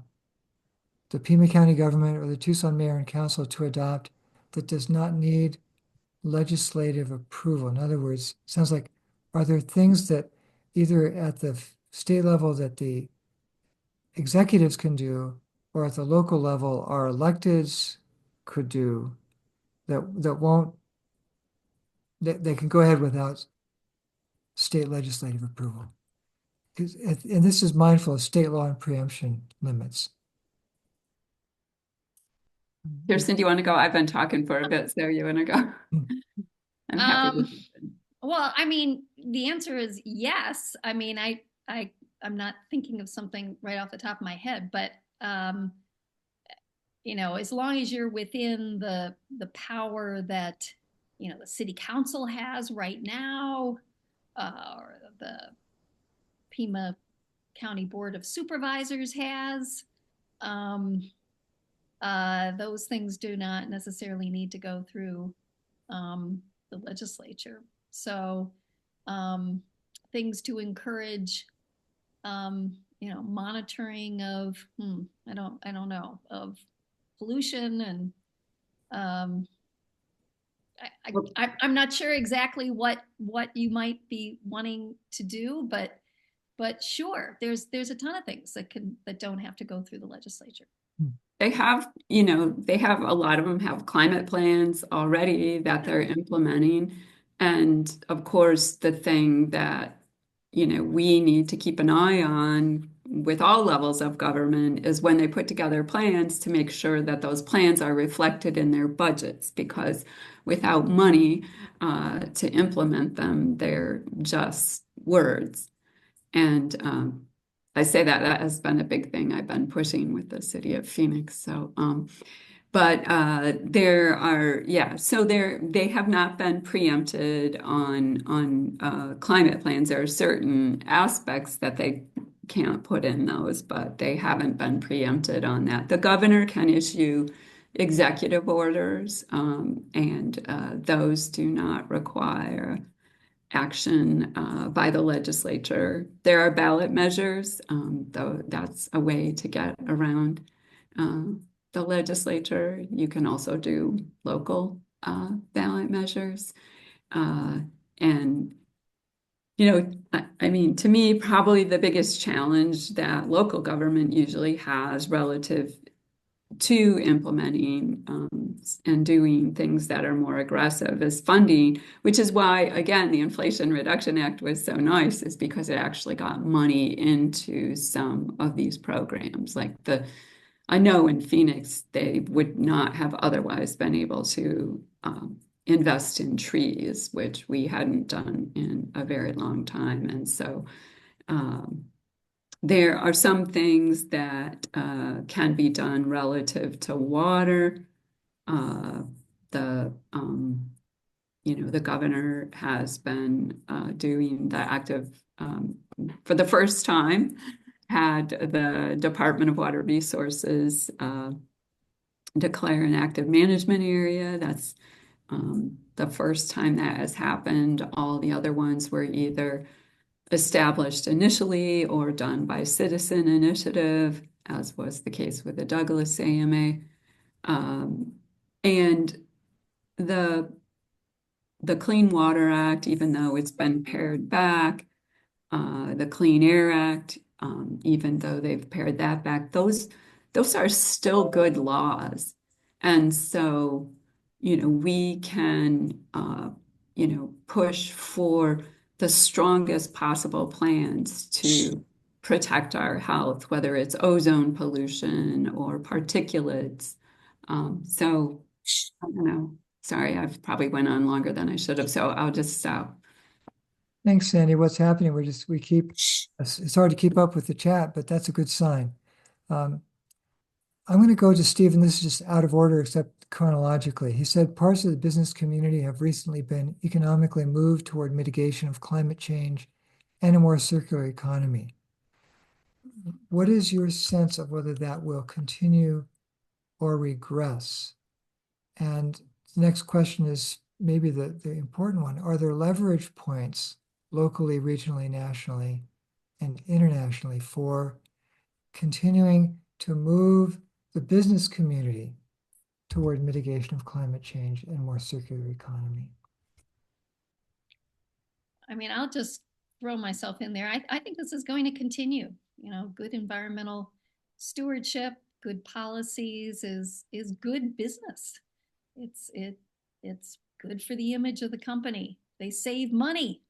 the Pima County government, or the Tucson mayor and council to adopt that does not need legislative approval? In other words, sounds like, are there things that either at the state level that the executives can do, or at the local level our electeds could do that won't, that they can go ahead without state legislative approval. And this is mindful of state law and preemption limits. Kirsten, do you want to go? I've been talking for a bit, so you want to go? I'm happy to. Well, I mean, the answer is yes. I mean, I'm not thinking of something right off the top of my head, but you know, as long as you're within the power that, you know, the city council has right now, or the Pima County Board of Supervisors has, those things do not necessarily need to go through the legislature. So things to encourage, you know, monitoring of, I don't know, of pollution and I'm not sure exactly what you might be wanting to do, but sure, there's a ton of things that don't have to go through the legislature. They have, you know, they have a lot of them have climate plans already that they're implementing. And of course, the thing that, you know, we need to keep an eye on with all levels of government is when they put together plans to make sure that those plans are reflected in their budgets, because without money to implement them, they're just words. And I say that has been a big thing I've been pushing with the city of Phoenix. So, but there are, so they have not been preempted on climate plans. There are certain aspects that they can't put in those, but they haven't been preempted on that. The governor can issue executive orders, and those do not require action by the legislature. There are ballot measures, though that's a way to get around the legislature. You can also do local ballot measures. And, you know, I mean, to me, probably the biggest challenge that local government usually has relative to implementing and doing things that are more aggressive is funding, which is why, again, the Inflation Reduction Act was so nice, is because it actually got money into some of these programs. Like I know in Phoenix, they would not have otherwise been able to invest in trees, which we hadn't done in a very long time. And so there are some things that can be done relative to water. You know, the governor has been doing the active, for the first time, had the Department of Water Resources declare an active management area. That's the first time that has happened. All the other ones were either established initially or done by citizen initiative, as was the case with the Douglas AMA. And the Clean Water Act, even though it's been pared back, the Clean Air Act, even though they've pared that back, those are still good laws. And so, you know, we can, you know, push for the strongest possible plans to protect our health, whether it's ozone pollution or particulates. So I don't know. Sorry, I've probably went on longer than I should have, so I'll just stop. Thanks, Sandy. What's happening? It's hard to keep up with the chat, but that's a good sign. I'm going to go to Stephen. This is just out of order, except chronologically. He said parts of the business community have recently been economically moved toward mitigation of climate change and a more circular economy. What is your sense of whether that will continue or regress? And the next question is maybe the important one. Are there leverage points locally, regionally, nationally, and internationally for continuing to move the business community toward mitigation of climate change and more circular economy? I mean, I'll just throw myself in there. I think this is going to continue. You know, good environmental stewardship, good policies is good business. It's good for the image of the company. They save money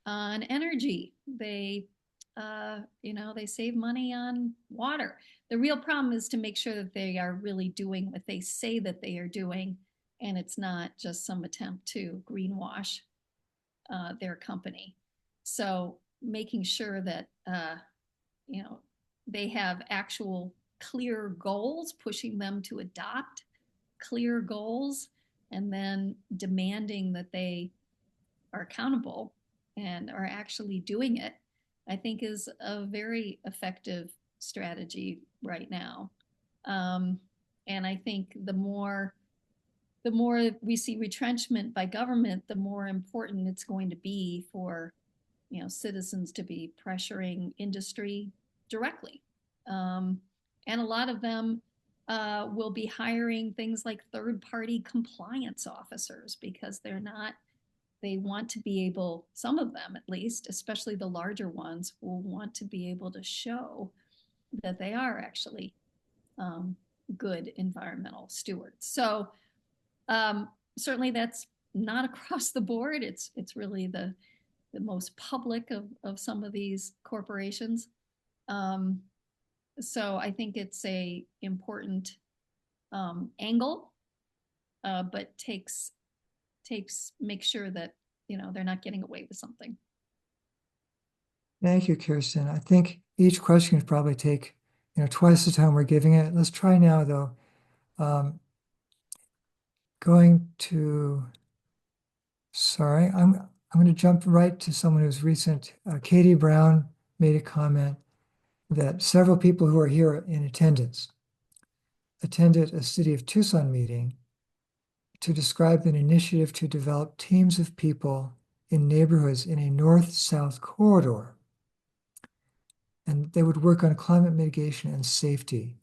on energy. They they save money on water. The real problem is to make sure that they are really doing what they say that they are doing, and it's not just some attempt to greenwash their company. So making sure that they have actual clear goals, pushing them to adopt clear goals, and then demanding that they are accountable and are actually doing it, I think is a very effective strategy right now. And I think the more we see retrenchment by government, the more important it's going to be for citizens to be pressuring industry directly. And a lot of them will be hiring things like third-party compliance officers because they want to be able, some of them at least, especially the larger ones, will want to be able to show that they are actually good environmental stewards. So certainly that's not across the board. It's really the most public of some of these corporations. So I think it's a important angle, but make sure that they're not getting away with something. Thank you, Kirsten. I think each question could probably take twice the time we're giving it. Let's try now, though. Sorry, I'm going to jump right to someone who's recent. Katie Brown made a comment that several people who are here in attendance attended a City of Tucson meeting to describe an initiative to develop teams of people in neighborhoods in a north-south corridor. And they would work on climate mitigation and safety.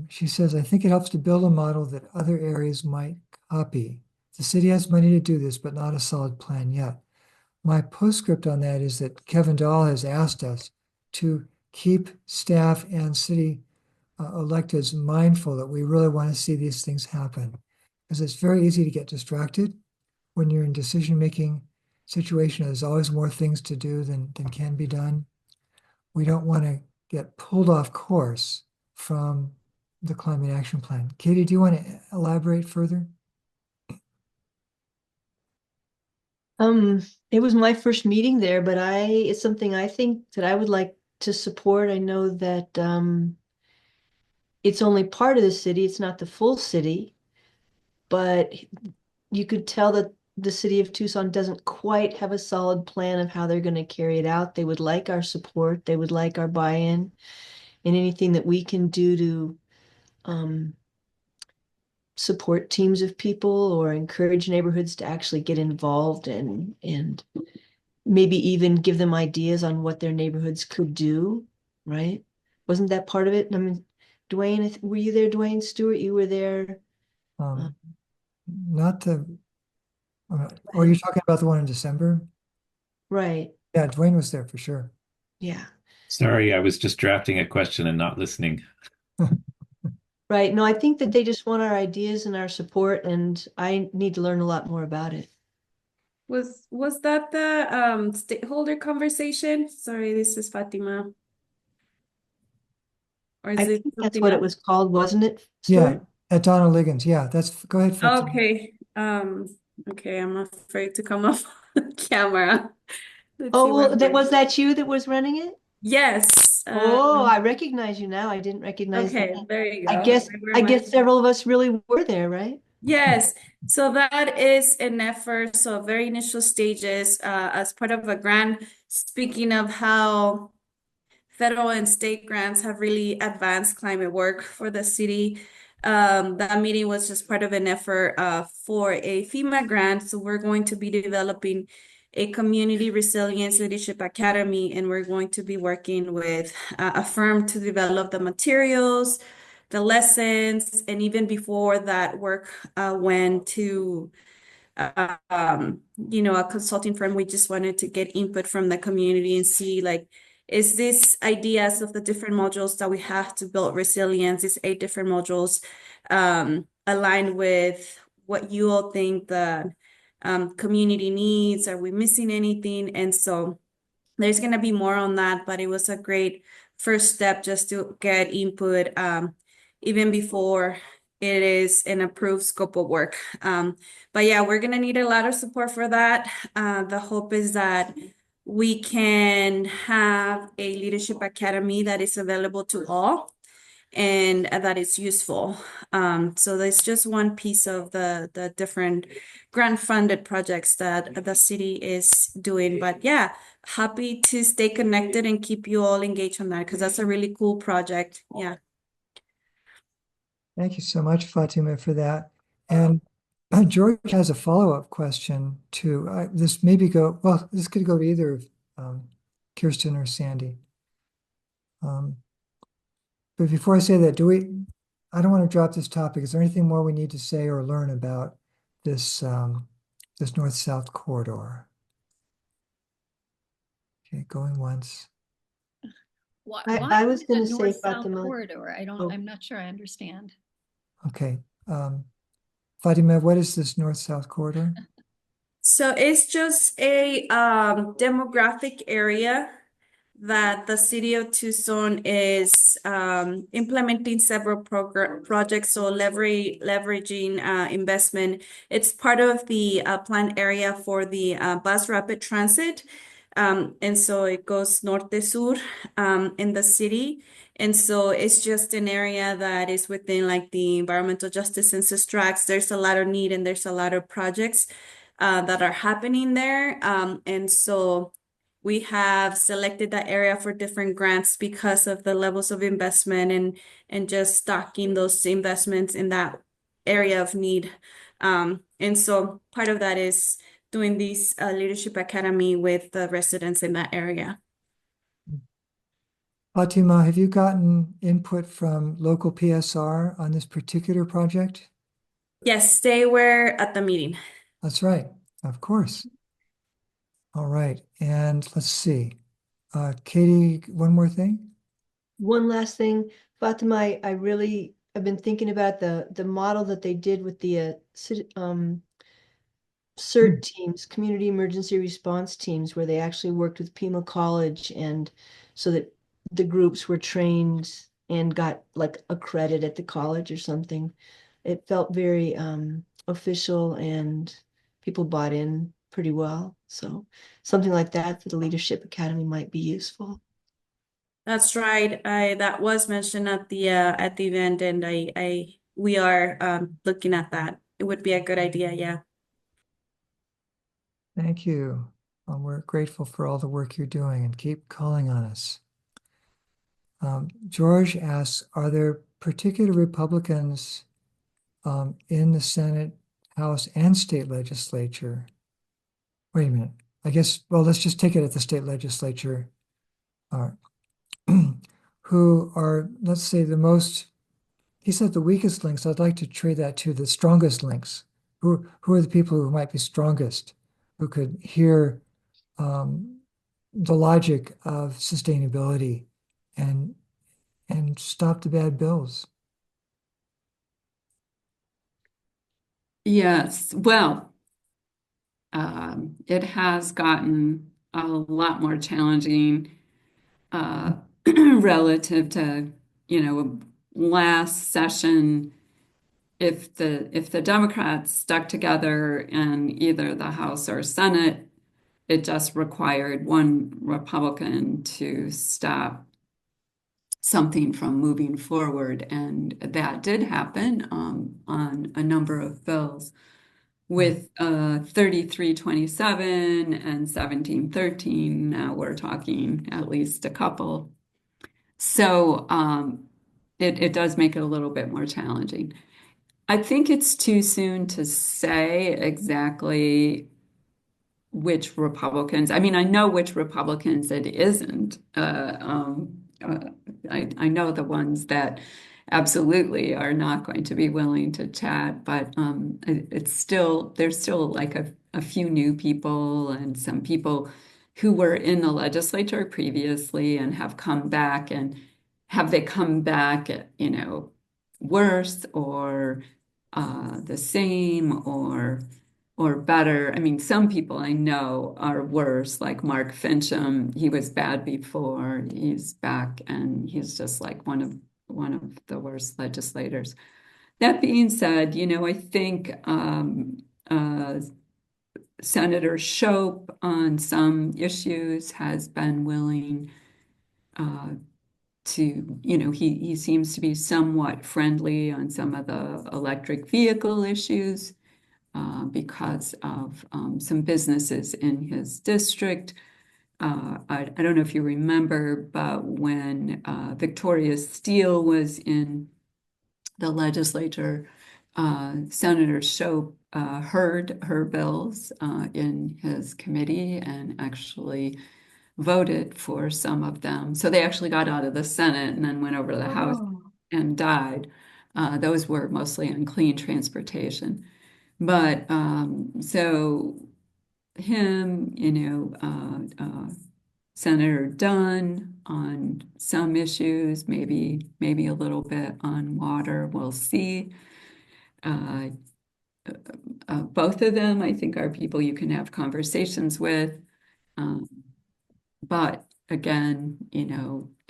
She says, I think it helps to build a model that other areas might copy. The city has money to do this, but not a solid plan yet. My postscript on that is that Kevin Dahl has asked us to keep staff and city electeds mindful that we really want to see these things happen. Because it's very easy to get distracted when you're in decision-making situation. There's always more things to do than can be done. We don't want to get pulled off course from the climate action plan. Katie, do you want to elaborate further? It was my first meeting there, but it's something I think that I would like to support. I know that it's only part of the city, it's not the full city, but you could tell that the city of Tucson doesn't quite have a solid plan of how they're going to carry it out. They would like our support, they would like our buy-in, and anything that we can do to support teams of people or encourage neighborhoods to actually get involved and maybe even give them ideas on what their neighborhoods could do, right? Wasn't that part of it? I mean, Dwayne, were you there, Dwayne Stewart? You were there. Not the, oh, you're talking about the one in December? Right. Yeah, Dwayne was there for sure. Yeah. Sorry, I was just drafting a question and not listening. Right. No, I think that they just want our ideas and our support, and I need to learn a lot more about it. Was that the stakeholder conversation? Sorry, this is Fatima. Or is I it think that's something what it else? was called, wasn't it, Yeah, Stuart? at Donna Liggins. Yeah, go ahead, Fatima. Okay. Okay, I'm afraid to come off camera. Let's see Oh, where well, was that you that was running it? Yes. Oh, I recognize you now. I didn't recognize Okay, that. there you I go. guess Where I am I? guess several of us really were there, right? Yes, so that is an effort, so very initial stages as part of a grant, speaking of how federal and state grants have really advanced climate work for the city. That meeting was just part of an effort for a FEMA grant. So we're going to be developing a community resilience leadership academy, and we're going to be working with a firm to develop the materials, the lessons, and even before that work went to a consulting firm. We just wanted to get input from the community and see, like, is this ideas of the different modules that we have to build resilience, these 8 different modules, aligned with what you all think the community needs. Are we missing anything? And so there's going to be more on that, but it was a great first step just to get input even before it is an approved scope of work. But yeah, we're going to need a lot of support for that. The hope is that we can have a leadership academy that is available to all and that is useful. So there's just one piece of the different grant funded projects that the city is doing. But yeah, happy to stay connected and keep you all engaged on that because that's a really cool project. Yeah. Thank you so much, Fatima, for that. And George has a follow-up question too. This maybe go, well, this could go to either of Kirsten or Sandy. But before I say that, I don't want to drop this topic. Is there anything more we need to say or learn about this this north-south corridor? Okay, going once. I was is it going to say, north-south Fatima. corridor? Oh. I'm not sure I understand. Okay. Fatima, what is this north-south corridor? So it's just a demographic area that the city of Tucson is implementing several projects, so leveraging investment. It's part of the planned area for the bus rapid transit. And so it goes norte to sur in the city. And so it's just an area that is within like the environmental justice census tracts. There's a lot of need and there's a lot of projects that are happening there. And so we have selected that area for different grants because of the levels of investment and just stocking those investments in that area of need. And so part of that is doing this leadership academy with the residents in that area. Fatima, have you gotten input from local PSR on this particular project? Yes, they were at the meeting. That's right, of course. All right, and let's see. Katie, one more thing? One last thing, Fatima, I've been thinking about the model that they did with the CERT teams, community emergency response teams, where they actually worked with Pima College, and so that the groups were trained and got like a credit at the college or something. It felt very official, and people bought in pretty well. So something like that for the Leadership Academy might be useful. That's right. That was mentioned at the event, and we are looking at that. It would be a good idea, yeah. Thank you. We're grateful for all the work you're doing and keep calling on us. George asks, are there particular Republicans in the Senate, House, and state legislature? Wait a minute. I guess, well, let's just take it at the state legislature. Who are, let's say, the most, he said the weakest links. I'd like to trade that to the strongest links. Who are the people who might be strongest, who could hear the logic of sustainability and stop the bad bills? Yes, well, it has gotten a lot more challenging relative to, last session. If the Democrats stuck together in either the House or Senate, it just required one Republican to stop something from moving forward, and that did happen on a number of bills. With 3327 and 1713, now we're talking at least a couple. So it does make it a little bit more challenging. I think it's too soon to say exactly which Republicans. I mean, I know which Republicans it isn't. I know the ones that absolutely are not going to be willing to chat, but there's still like a few new people and some people who were in the legislature previously and have come back, and have they come back, worse or the same or better. I mean, some people I know are worse, like Mark Fincham. He was bad before. He's back, and he's just like one of the worst legislators. That being said, I think Senator Shope on some issues has been willing uh, to, he seems to be somewhat friendly on some of the electric vehicle issues because of some businesses in his district. I don't know if you remember, but when Victoria Steele was in the legislature, Senator Shope heard her bills in his committee and actually voted for some of them. So they actually got out of the Senate and then went over to the House and died. Those were mostly on clean transportation. But so him, Senator Dunn on some issues, maybe a little bit on water. We'll see. Uh, both of them, I think, are people you can have conversations with. Um, but again,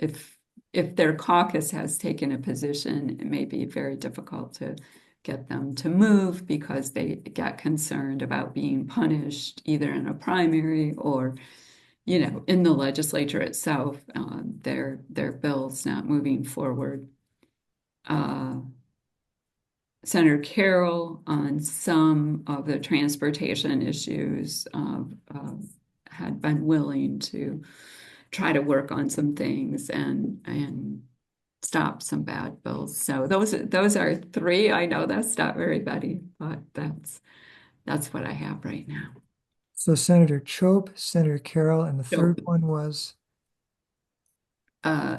if their caucus has taken a position, it may be very difficult to get them to move because they get concerned about being punished either in a primary or, in the legislature itself, their bills not moving forward. Senator Carroll on some of the transportation issues had been willing to try to work on some things and stop some bad bills. So those are three. I know that's not very many, but that's what I have right now. So Senator Chope, Senator Carroll, and the third Chope. one was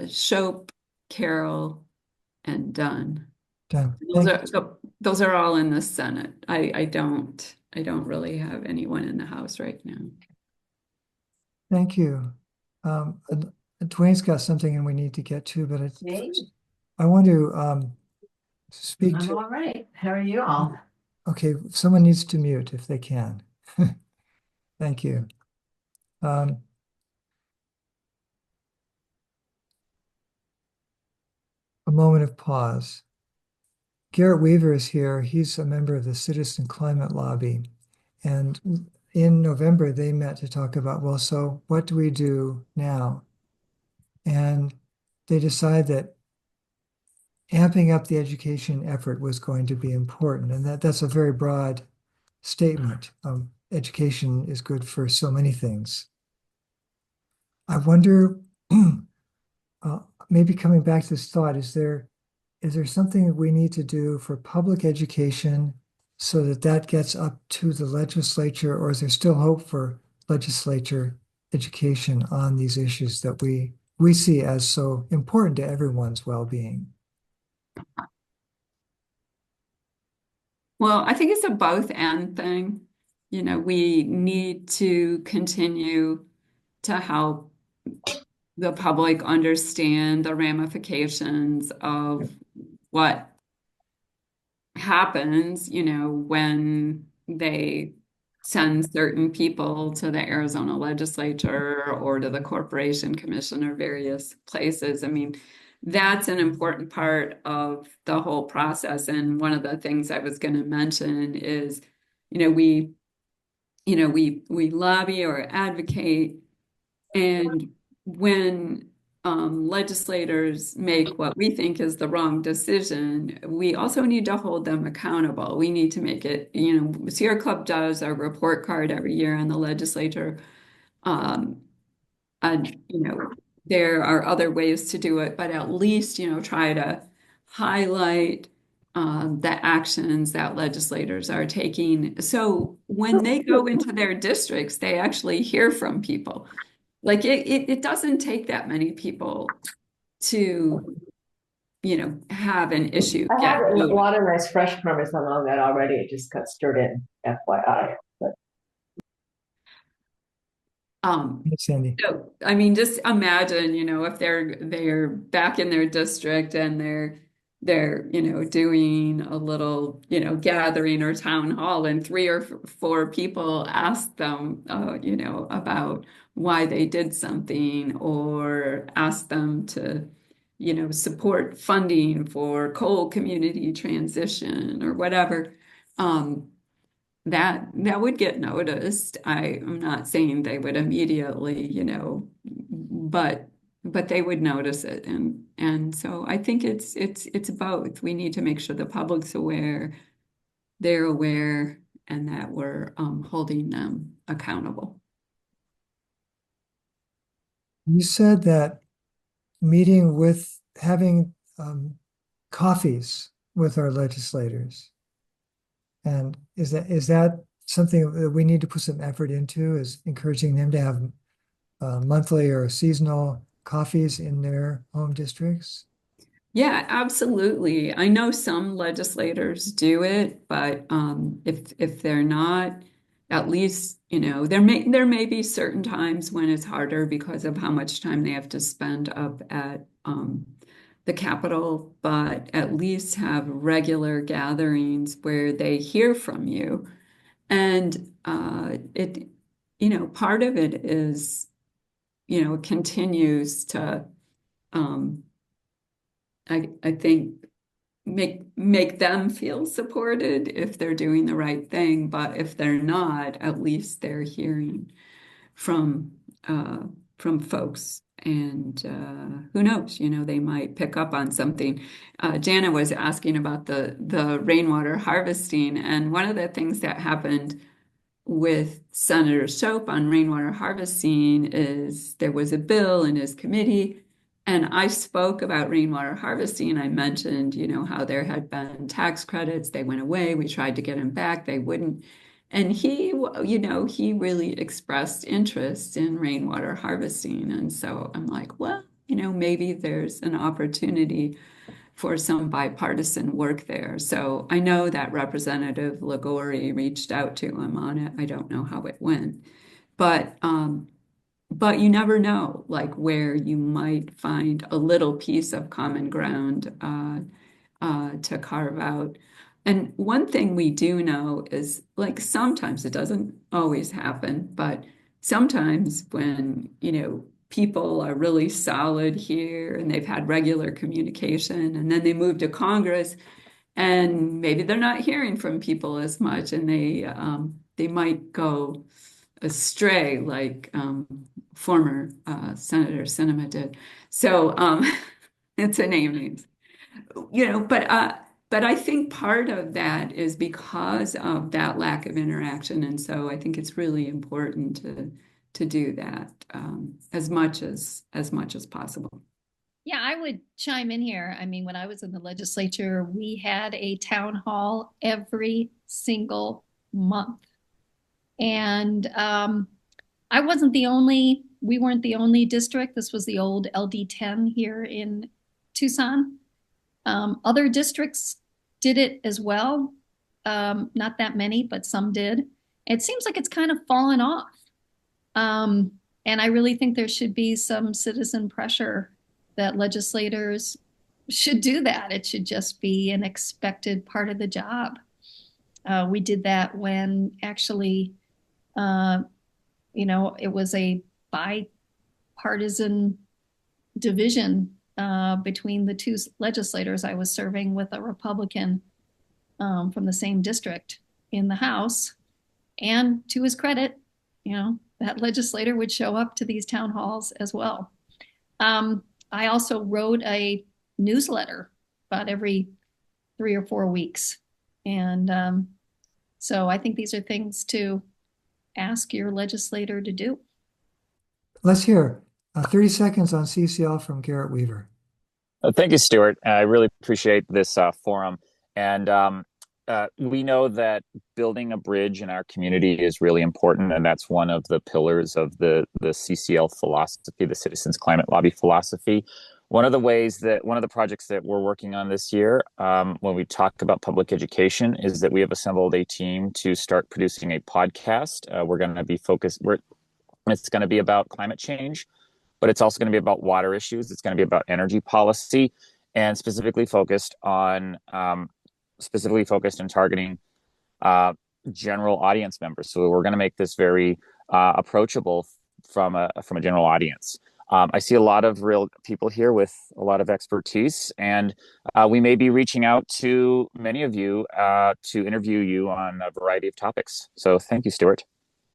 Shope, Carroll, and Dunn. done. Those are all in the Senate. I don't really have anyone in the House right now. Thank you. Dwayne's got something and we need to get to, but I want to speak I'm to. all right. How are you all? Okay, someone needs to mute if they can. Thank you. A moment of pause. Garrett Weaver is here. He's a member of the Citizen Climate Lobby. And in November, they met to talk about, well, so what do we do now? And they decided that amping up the education effort was going to be important. And that's a very broad statement. Education is good for so many things. I wonder, maybe coming back to this thought, is there something that we need to do for public education so that that gets up to the legislature, or is there still hope for legislature education on these issues that we see as so important to everyone's well-being? Well, I think it's a both and thing. We need to continue to help the public understand the ramifications of what happens, when they send certain people to the Arizona legislature or to the Corporation Commission or various places. I mean, that's an important part of the whole process. And one of the things I was going to mention is, we lobby or advocate, and when legislators make what we think is the wrong decision, we also need to hold them accountable. We need to make it, Sierra Club does a report card every year on the legislature. And, there are other ways to do it, but at least, try to highlight the actions that legislators are taking. So when they go into their districts, they actually hear from people. Like it doesn't take that many people to, have an issue I get have a voted. lot of nice fresh premise along that already. It just got stirred in, FYI. But Thanks, Sandy. So I mean, just imagine, if they're back in their district and they're, doing a little, gathering or town hall, and three or four people ask them, about why they did something, or ask them to, support funding for coal community transition or whatever. Um, that would get noticed. I'm not saying they would immediately, but they would notice it, and so I think it's both. We need to make sure the public's aware, they're aware, and that we're holding them accountable. You said that having coffees with our legislators. And is that something that we need to put some effort into, is encouraging them to have monthly or seasonal coffees in their home districts? Yeah, absolutely. I know some legislators do it, but if they're not, at least, there may be certain times when it's harder because of how much time they have to spend up at the Capitol, but at least have regular gatherings where they hear from you. And part of it is, continues to um, I think make them feel supported if they're doing the right thing, but if they're not, at least they're hearing from uh, from folks, and who knows, they might pick up on something. Jana was asking about the rainwater harvesting, and one of the things that happened with Senator Soap on rainwater harvesting is there was a bill in his committee, and I spoke about rainwater harvesting. I mentioned, how there had been tax credits. They went away. We tried to get them back. They wouldn't. And he really expressed interest in rainwater harvesting. And so I'm like, well, maybe there's an opportunity for some bipartisan work there. So I know that Representative Liguori reached out to him on it. I don't know how it went, but you never know, like where you might find a little piece of common ground to carve out. And one thing we do know is, like, sometimes it doesn't always happen, but sometimes when, people are really solid here and they've had regular communication, and then they move to Congress and maybe they're not hearing from people as much, and they might go astray, like former Senator Sinema did. So it's a name, but I think part of that is because of that lack of interaction, and so I think it's really important to do that as much as possible. Yeah, I would chime in here. I mean, when I was in the legislature, we had a town hall every single month. And we weren't the only district. This was the old LD10 here in Tucson. Other districts did it as well. Not that many, but some did. It seems like it's kind of fallen off. And I really think there should be some citizen pressure that legislators should do that. It should just be an expected part of the job. We did that when actually, it was a bipartisan division between the two legislators. I was serving with a Republican from the same district in the House. And to his credit, that legislator would show up to these town halls as well. I also wrote a newsletter about every 3 or 4 weeks. And so I think these are things to ask your legislator to do. Let's hear 30 seconds on CCL from Garrett Weaver. Thank you, Stuart. I really appreciate this forum. And we know that building a bridge in our community is really important, and that's one of the pillars of the CCL philosophy, the Citizens Climate Lobby philosophy. One of the projects that we're working on this year, when we talk about public education, is that we have assembled a team to start producing a podcast. We're going to be it's going to be about climate change, but it's also going to be about water issues. It's going to be about energy policy. and specifically focused on targeting general audience members. So we're going to make this very approachable from a general audience. I see a lot of real people here with a lot of expertise, and we may be reaching out to many of you to interview you on a variety of topics. So thank you, Stuart.